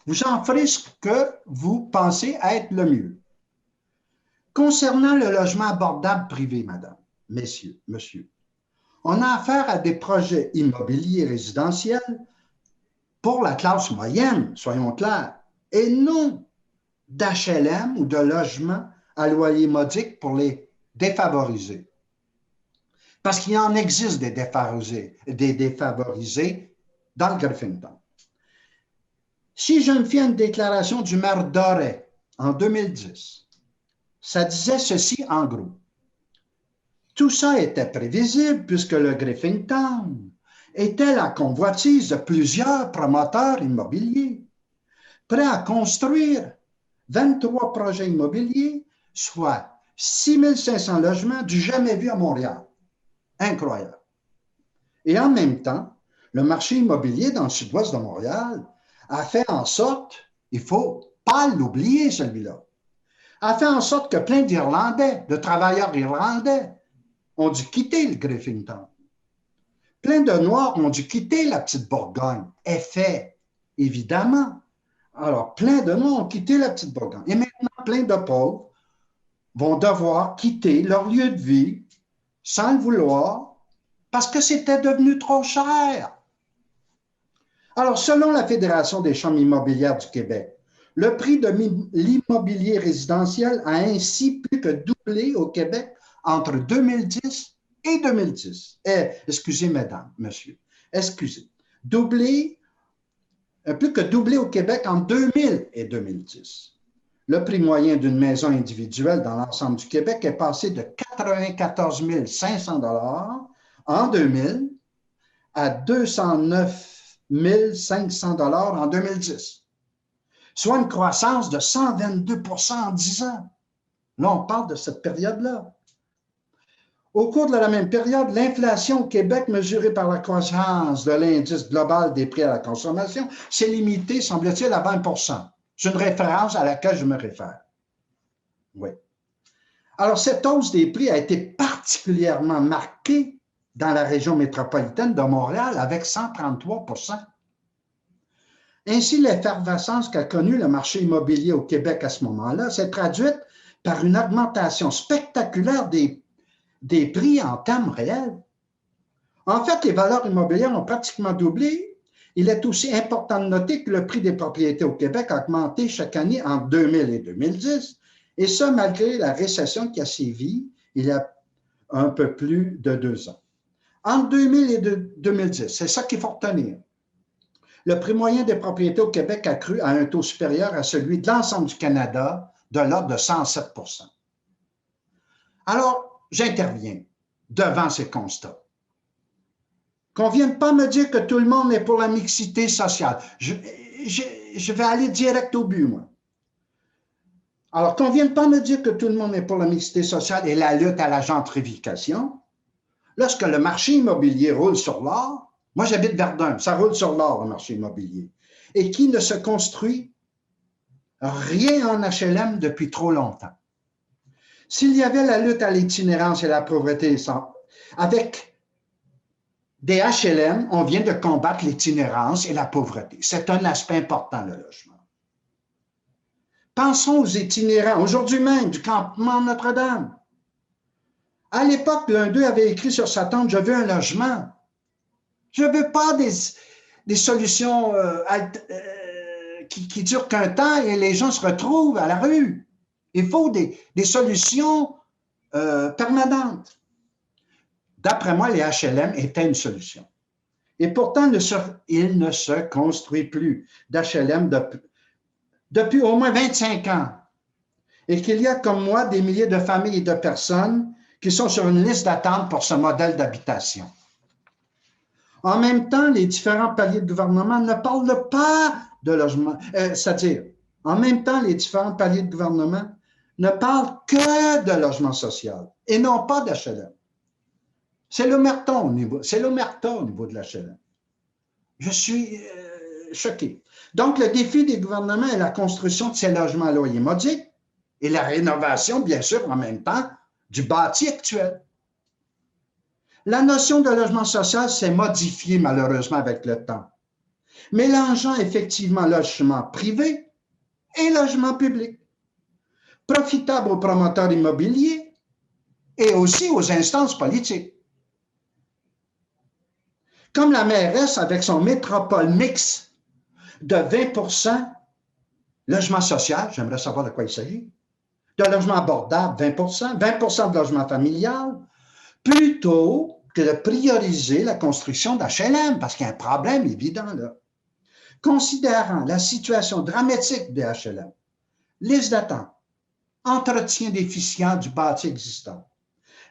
Vous en ferez ce que vous pensez être le mieux. Concernant le logement abordable privé, madame, messieurs, monsieur, on a affaire à des projets immobiliers résidentiels pour la classe moyenne, soyons clairs, et non d'HLM ou de logements à loyer modique pour les défavorisés. Parce qu'il en existe des défavorisés dans le Griffintown. Si je me fie à une déclaration du maire Doré en 2010, ça disait ceci en gros. Tout ça était prévisible puisque le Griffintown était la convoitise de plusieurs promoteurs immobiliers prêts à construire 23 projets immobiliers, soit 6 500 logements du jamais vu à Montréal. Incroyable. Et en même temps, le marché immobilier dans le sud-ouest de Montréal a fait en sorte, il ne faut pas l'oublier celui-là, a fait en sorte que plein d'Irlandais, de travailleurs irlandais, ont dû quitter le Griffintown. Plein de Noirs ont dû quitter la petite Bourgogne. Effet, évidemment. Alors, plein de Noirs ont quitté la petite Bourgogne. Et maintenant, plein de pauvres vont devoir quitter leur lieu de vie sans le vouloir parce que c'était devenu trop cher. Alors, selon la Fédération des chambres immobilières du Québec, le prix de l'immobilier résidentiel a ainsi plus que doublé au Québec entre 2010 et 2010. Excusez, mesdames, monsieur, excusez. Plus que doublé au Québec en 2000 et 2010. Le prix moyen d'une maison individuelle dans l'ensemble du Québec est passé de 94 500 $ en 2000 à 209 500 $ en 2010, soit une croissance de 122 % en 10 ans. Là, on parle de cette période-là. Au cours de la même période, l'inflation au Québec, mesurée par la croissance de l'indice global des prix à la consommation, s'est limitée, semble-t-il, à 20 %. C'est une référence à laquelle je me réfère. Oui. Alors, cette hausse des prix a été particulièrement marquée dans la région métropolitaine de Montréal avec 133 %. Ainsi, l'effervescence qu'a connue le marché immobilier au Québec à ce moment-là s'est traduite par une augmentation spectaculaire des prix en termes réels. En fait, les valeurs immobilières ont pratiquement doublé. Il est aussi important de noter que le prix des propriétés au Québec a augmenté chaque année entre 2000 et 2010, et ça malgré la récession qui a sévi il y a un peu plus de 2 ans. Entre 2000 et 2010, c'est ça qu'il faut retenir. Le prix moyen des propriétés au Québec a cru à un taux supérieur à celui de l'ensemble du Canada, de l'ordre de 107 %. Alors, j'interviens devant ces constats. Qu'on ne vienne pas me dire que tout le monde est pour la mixité sociale. Je vais aller direct au but, moi. Alors, qu'on ne vienne pas me dire que tout le monde est pour la mixité sociale et la lutte à la gentrification. Lorsque le marché immobilier roule sur l'or, moi j'habite Verdun, ça roule sur l'or le marché immobilier, et qui ne se construit rien en HLM depuis trop longtemps. S'il y avait la lutte à l'itinérance et la pauvreté, avec des HLM, on vient de combattre l'itinérance et la pauvreté. C'est un aspect important, le logement. Pensons aux itinérants, aujourd'hui même, du campement Notre-Dame. À l'époque, l'un d'eux avait écrit sur sa tente « Je veux un logement ». Je ne veux pas des solutions qui durent qu'un temps et les gens se retrouvent à la rue. Il faut des solutions permanentes. D'après moi, les HLM étaient une solution. Et pourtant, il ne se construit plus d'HLM depuis au moins 25 ans. Et qu'il y a comme moi des milliers de familles et de personnes qui sont sur une liste d'attente pour ce modèle d'habitation. En même temps, les différents paliers de gouvernement ne parlent pas de logement. C'est-à-dire, en même temps, les différents paliers de gouvernement ne parlent que de logement social et non pas d'HLM. C'est l'omerta au niveau de l'HLM. Je suis choqué. Donc, le défi des gouvernements est la construction de ces logements à loyer modique et la rénovation, bien sûr, en même temps, du bâti actuel. La notion de logement social s'est modifiée malheureusement avec le temps, mélangeant effectivement logement privé et logement public, profitable aux promoteurs immobiliers et aussi aux instances politiques. Comme la mairesse avec son métropole mix de 20 % Logement social, j'aimerais savoir de quoi il s'agit. De logement abordable, 20 de logement familial, plutôt que de prioriser la construction d'HLM, parce qu'il y a un problème évident là. Considérant la situation dramatique des HLM, liste d'attente, entretien déficient du bâti existant,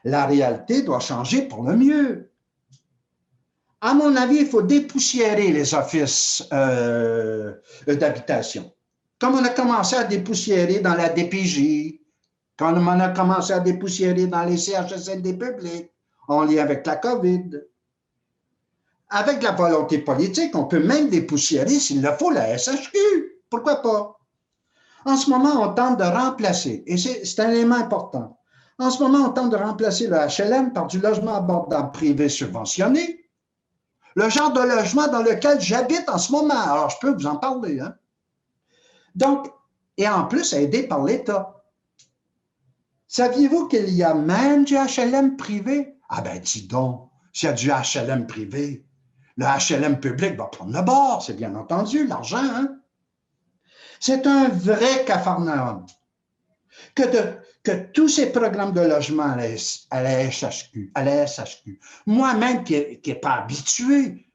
la réalité doit changer pour le mieux. À mon avis, il faut dépoussiérer les offices d'habitation. Comme on a commencé à dépoussiérer dans la DPJ, comme on a commencé à dépoussiérer dans les CHSLD publics, en lien avec la COVID. Avec la volonté politique, on peut même dépoussiérer, s'il le faut, la SHQ. Pourquoi pas? En ce moment, on tente de remplacer, et c'est un élément important, en ce moment, on tente de remplacer le HLM par du logement abordable privé subventionné, le genre de logement dans lequel j'habite en ce moment. Alors, je peux vous en parler. Hein? Donc, et en plus, aidé par l'État. Saviez-vous qu'il y a même du HLM privé? Ah ben, dis donc, s'il y a du HLM privé, le HLM public va prendre le bord, c'est bien entendu, l'argent. Hein? C'est un vrai capharnaüm que tous ces programmes de logement à la SHQ, moi-même qui n'est pas habitué,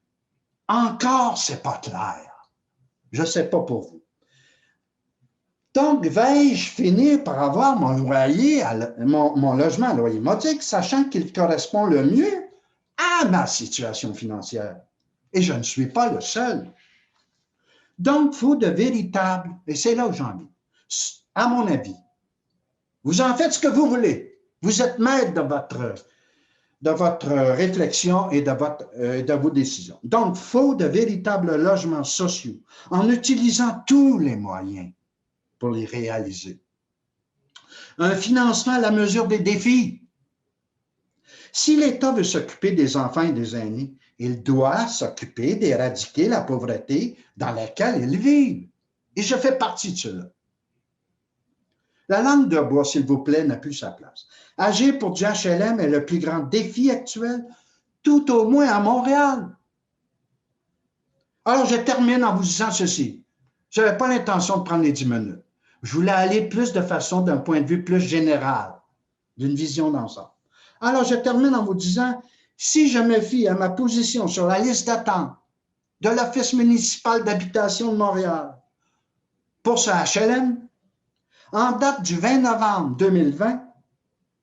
encore, c'est pas clair. Je ne sais pas pour vous. Donc, vais-je finir par avoir mon loyer, mon logement à loyer modique, sachant qu'il correspond le mieux à ma situation financière? Et je ne suis pas le seul. Donc, il faut de véritables, et c'est là où j'en viens, à mon avis, vous en faites ce que vous voulez. Vous êtes maître de votre réflexion et de vos décisions. Donc, il faut de véritables logements sociaux en utilisant tous les moyens pour les réaliser. Un financement à la mesure des défis. Si l'État veut s'occuper des enfants et des aînés, il doit s'occuper d'éradiquer la pauvreté dans laquelle ils vivent. Et je fais partie de cela. La langue de bois, s'il vous plaît, n'a plus sa place. Agir pour du HLM est le plus grand défi actuel, tout au moins à Montréal. Alors, je termine en vous disant ceci. Je n'avais pas l'intention de prendre les 10 minutes. Je voulais aller plus de façon d'un point de vue plus général, d'une vision d'ensemble. Alors, je termine en vous disant, si je me fie à ma position sur la liste d'attente de l'Office municipal d'habitation de Montréal pour ce HLM, en date du 20 novembre 2020,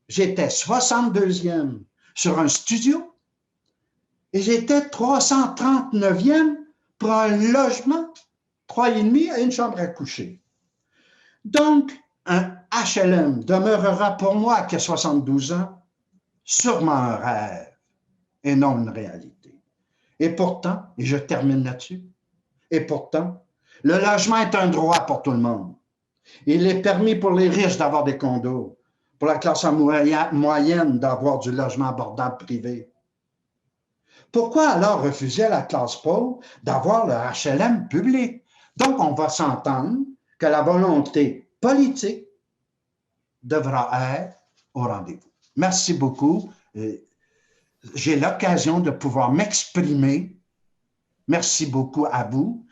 j'étais 62e sur un studio et j'étais 339e pour un logement, 3,5 à une chambre à coucher. Donc, un HLM demeurera pour moi qui a 72 ans sûrement un rêve et non une réalité. Et pourtant, et je termine là-dessus, et pourtant, le logement est un droit pour tout le monde. Il est permis pour les riches d'avoir des condos, pour la classe moyenne d'avoir du logement abordable privé. Pourquoi alors refuser à la classe pauvre d'avoir le HLM public? Donc, on va s'entendre que la volonté politique devra être au rendez-vous. Merci beaucoup. J'ai l'occasion de pouvoir m'exprimer. Merci beaucoup à vous.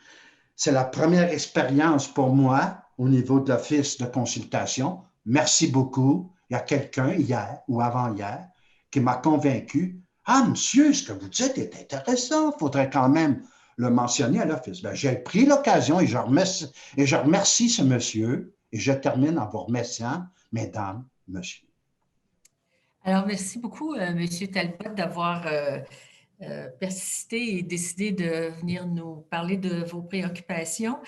C'est la première expérience pour moi au niveau de l'Office de consultation. Merci beaucoup. Il y a quelqu'un hier ou avant-hier qui m'a convaincu. Ah, monsieur, ce que vous dites est intéressant. Il faudrait quand même le mentionner à l'Office. J'ai pris l'occasion et je remercie ce monsieur et je termine en vous remerciant, mesdames, monsieur. Alors, merci beaucoup, M. Talbot, d'avoir persisté et décidé de venir nous parler de vos préoccupations.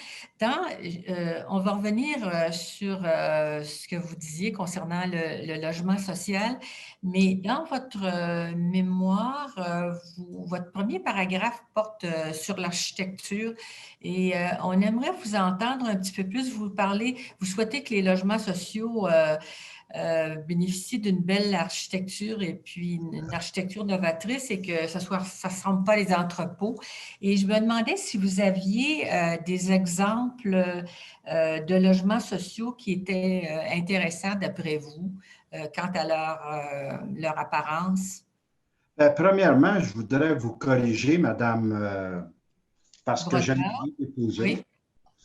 On va revenir sur ce que vous disiez concernant le logement social, mais dans votre mémoire, votre premier paragraphe porte sur l'architecture et on aimerait vous entendre un petit peu plus. Vous souhaitez que les logements sociaux bénéficier d'une belle architecture et puis une architecture novatrice et que ça ne ressemble pas les entrepôts. Et je me demandais si vous aviez des exemples de logements sociaux qui étaient intéressants d'après vous quant à leur apparence. Premièrement, je voudrais vous corriger, Madame, parce que je l'ai déposé. Oui.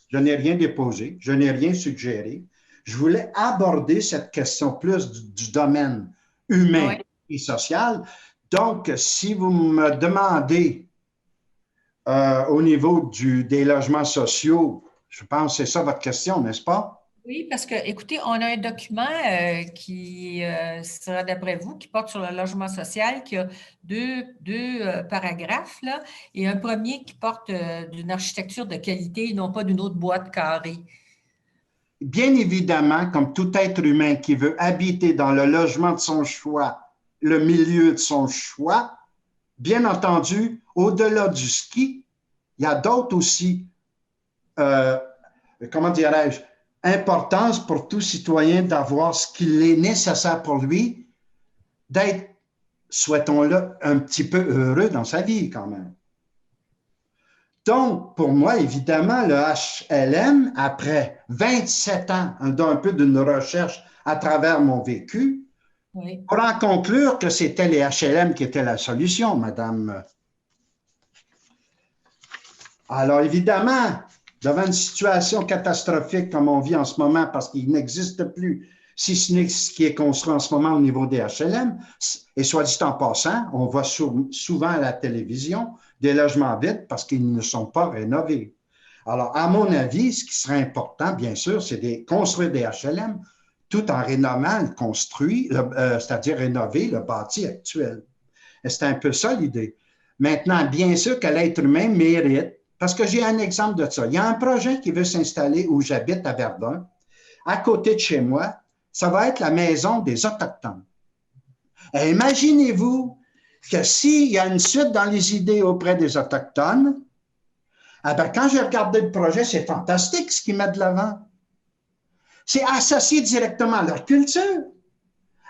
Je n'ai rien déposé, je n'ai rien suggéré. Je voulais aborder cette question plus du domaine humain et social. Donc, si vous me demandez au niveau des logements sociaux, je pense que c'est ça votre question, n'est-ce pas? Oui, parce que, écoutez, on a un document qui sera d'après vous, qui porte sur le logement social, qui a deux paragraphes, là, et un premier qui porte d'une architecture de qualité et non pas d'une autre boîte carrée. Bien évidemment, comme tout être humain qui veut habiter dans le logement de son choix, le milieu de son choix, bien entendu, au-delà du ski, il y a d'autres aussi, comment dirais-je, importance pour tout citoyen d'avoir ce qu'il est nécessaire pour lui, d'être, souhaitons-le, un petit peu heureux dans sa vie quand même. Donc, pour moi, évidemment, le HLM, après 27 ans d'un peu d'une recherche à travers mon vécu, pour en conclure que c'était les HLM qui étaient la solution, madame. Alors, évidemment, devant une situation catastrophique comme on vit en ce moment, parce qu'il n'existe plus, si ce n'est ce qui est construit en ce moment au niveau des HLM, et soit dit en passant, on voit souvent à la télévision des logements vides parce qu'ils ne sont pas rénovés. Alors, à mon avis, ce qui serait important, bien sûr, c'est de construire des HLM tout en rénovant le construit, c'est-à-dire rénover le bâti actuel. Et c'est un peu ça l'idée. Maintenant, bien sûr que l'être humain mérite, parce que j'ai un exemple de ça. Il y a un projet qui veut s'installer où j'habite à Verdun, à côté de chez moi. Ça va être la maison des Autochtones. Et imaginez-vous que s'il y a une suite dans les idées auprès des Autochtones, eh bien, quand j'ai regardé le projet, c'est fantastique ce qu'ils mettent de l'avant. C'est associé directement à leur culture,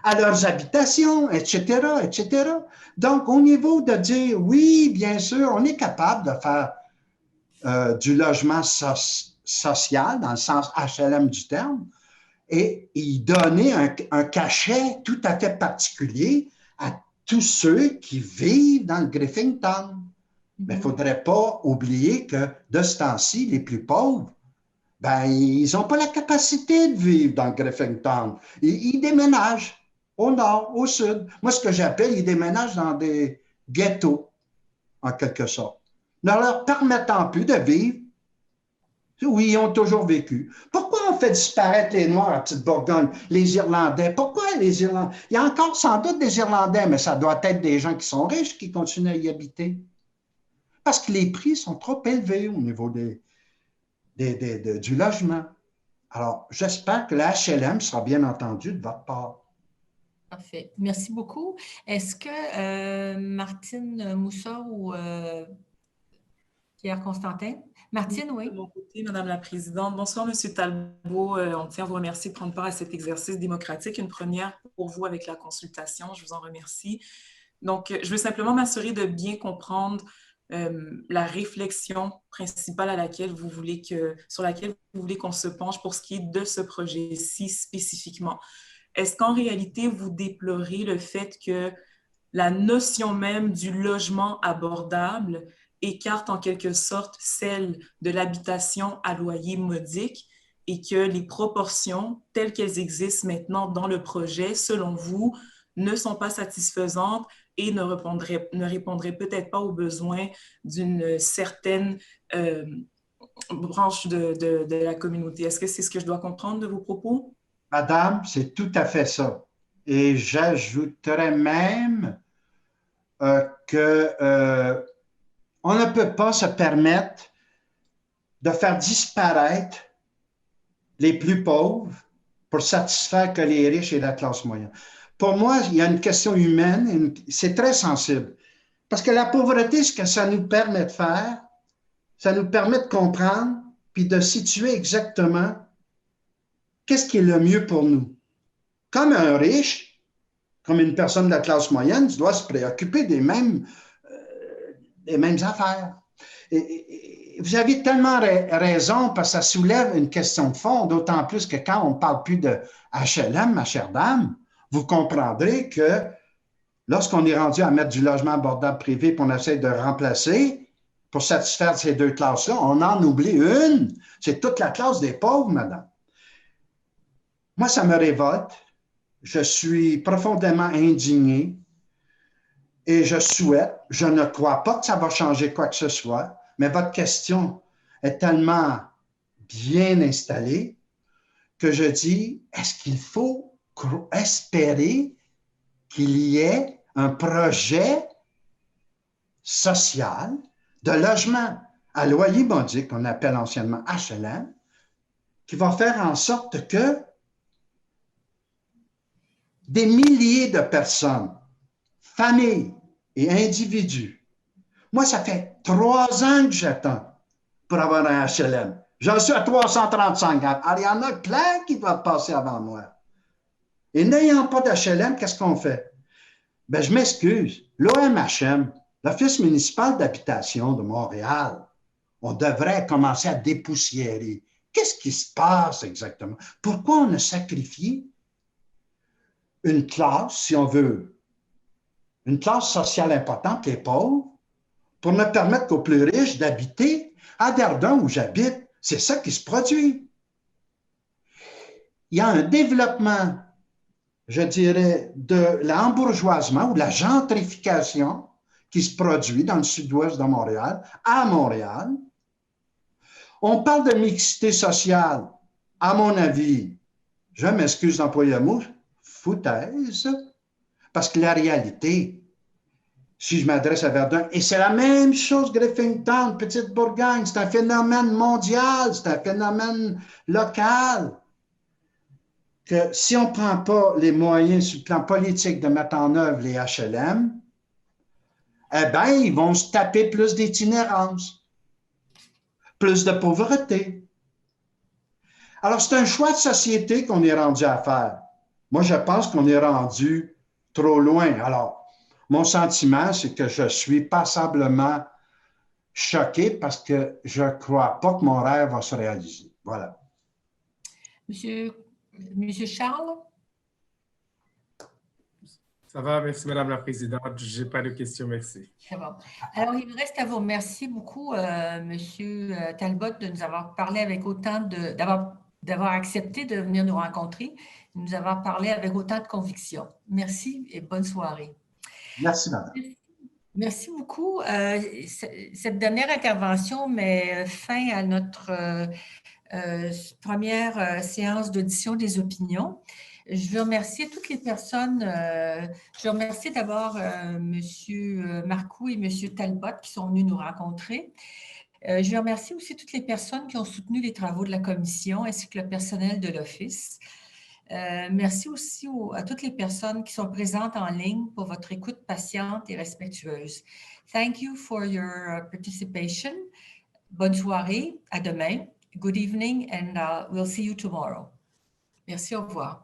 à leurs habitations, etc., etc. Donc, au niveau de dire, oui, bien sûr, on est capable de faire du logement social, dans le sens HLM du terme, et y donner un cachet tout à fait particulier à tous ceux qui vivent dans le Griffintown. Mais il ne faudrait pas oublier que de ce temps-ci, les plus pauvres, ben, ils n'ont pas la capacité de vivre dans le Griffintown. Ils déménagent au nord, au sud. Moi, ce que j'appelle, ils déménagent dans des ghettos, en quelque sorte, ne leur permettant plus de vivre où ils ont toujours vécu. Pourquoi on fait disparaître les Noirs à Petite-Bourgogne, les Irlandais? Pourquoi les Irlandais? Il y a encore sans doute des Irlandais, mais ça doit être des gens qui sont riches qui continuent à y habiter. Parce que les prix sont trop élevés au niveau du logement. Alors, j'espère que la HLM sera bien entendu de votre part. Parfait. Merci beaucoup. Est-ce que Martine Moussa ou Pierre Constantin? Martine, oui. De mon côté, Madame la Présidente. Bonsoir, Monsieur Talbot. On tient à vous remercier de prendre part à cet exercice démocratique, une première pour vous avec la consultation. Je vous en remercie. Donc, je veux simplement m'assurer de bien comprendre la réflexion principale sur laquelle vous voulez qu'on se penche pour ce qui est de ce projet-ci spécifiquement. Est-ce qu'en réalité, vous déplorez le fait que la notion même du logement abordable écarte en quelque sorte celle de l'habitation à loyer modique et que les proportions telles qu'elles existent maintenant dans le projet, selon vous, ne sont pas satisfaisantes et ne répondraient peut-être pas aux besoins d'une certaine branche de la communauté. Est-ce que c'est ce que je dois comprendre de vos propos? Madame, c'est tout à fait ça. Et j'ajouterais même que on ne peut pas se permettre de faire disparaître les plus pauvres pour satisfaire que les riches et la classe moyenne. Pour moi, il y a une question humaine, c'est très sensible. Parce que la pauvreté, ce que ça nous permet de faire, ça nous permet de comprendre puis de situer exactement qu'est-ce qui est le mieux pour nous. Comme un riche, comme une personne de la classe moyenne, tu dois se préoccuper des mêmes affaires. Et vous avez tellement raison parce que ça soulève une question de fond, d'autant plus que quand on ne parle plus de HLM, ma chère dame, vous comprendrez que lorsqu'on est rendu à mettre du logement abordable privé et qu'on essaie de remplacer pour satisfaire ces deux classes-là. On en oublie une. C'est toute la classe des pauvres, madame. Moi, ça me révolte. Je suis profondément indigné et je souhaite, je ne crois pas que ça va changer quoi que ce soit, mais votre question est tellement bien installée que je dis, est-ce qu'il faut espérer qu'il y ait un projet social de logement à loyer modique, qu'on appelle anciennement HLM, qui va faire en sorte que des milliers de personnes, familles et individus, moi, ça fait 3 ans que j'attends pour avoir un HLM. J'en suis à 335. Alors, il y en a plein qui vont passer avant moi. Et n'ayant pas d'HLM, qu'est-ce qu'on fait? Ben, je m'excuse. L'OMHM, l'Office municipal d'habitation de Montréal, on devrait commencer à dépoussiérer. Qu'est-ce qui se passe exactement? Pourquoi on a sacrifié une classe, si on veut, une classe sociale importante, les pauvres, pour ne permettre qu'aux plus riches d'habiter à Verdun où j'habite? C'est ça qui se produit. Il y a un développement, je dirais, de l'embourgeoisement ou de la gentrification qui se produit dans le sud-ouest de Montréal, à Montréal. On parle de mixité sociale. À mon avis, je m'excuse d'employer le mot, foutaise, parce que la réalité, si je m'adresse à Verdun, et c'est la même chose Griffintown, Petite-Bourgogne, c'est un phénomène mondial, c'est un phénomène local, que si on ne prend pas les moyens sur le plan politique de mettre en œuvre les HLM, eh bien, ils vont se taper plus d'itinérance, plus de pauvreté. Alors, c'est un choix de société qu'on est rendu à faire. Moi, je pense qu'on est rendu trop loin. Alors, mon sentiment, c'est que je suis passablement choqué parce que je ne crois pas que mon rêve va se réaliser. Voilà. Monsieur Charles? Ça va, merci Madame la Présidente. Je n'ai pas de questions, merci. C'est bon. Alors, il me reste à vous remercier beaucoup, Monsieur Talbot, de nous avoir parlé avec autant d'avoir accepté de venir nous rencontrer, de nous avoir parlé avec autant de conviction. Merci et bonne soirée. Merci, madame. Merci beaucoup. Cette dernière intervention met fin à notre première séance d'audition des opinions. Je veux remercier toutes les personnes. Je veux remercier d'abord M. Marcoux et M. Talbot qui sont venus nous rencontrer. Je veux remercier aussi toutes les personnes qui ont soutenu les travaux de la commission ainsi que le personnel de l'Office. Merci aussi à toutes les personnes qui sont présentes en ligne pour votre écoute patiente et respectueuse. Thank you for your participation. Bonne soirée, à demain. Good evening and we'll see you tomorrow. Merci, au revoir.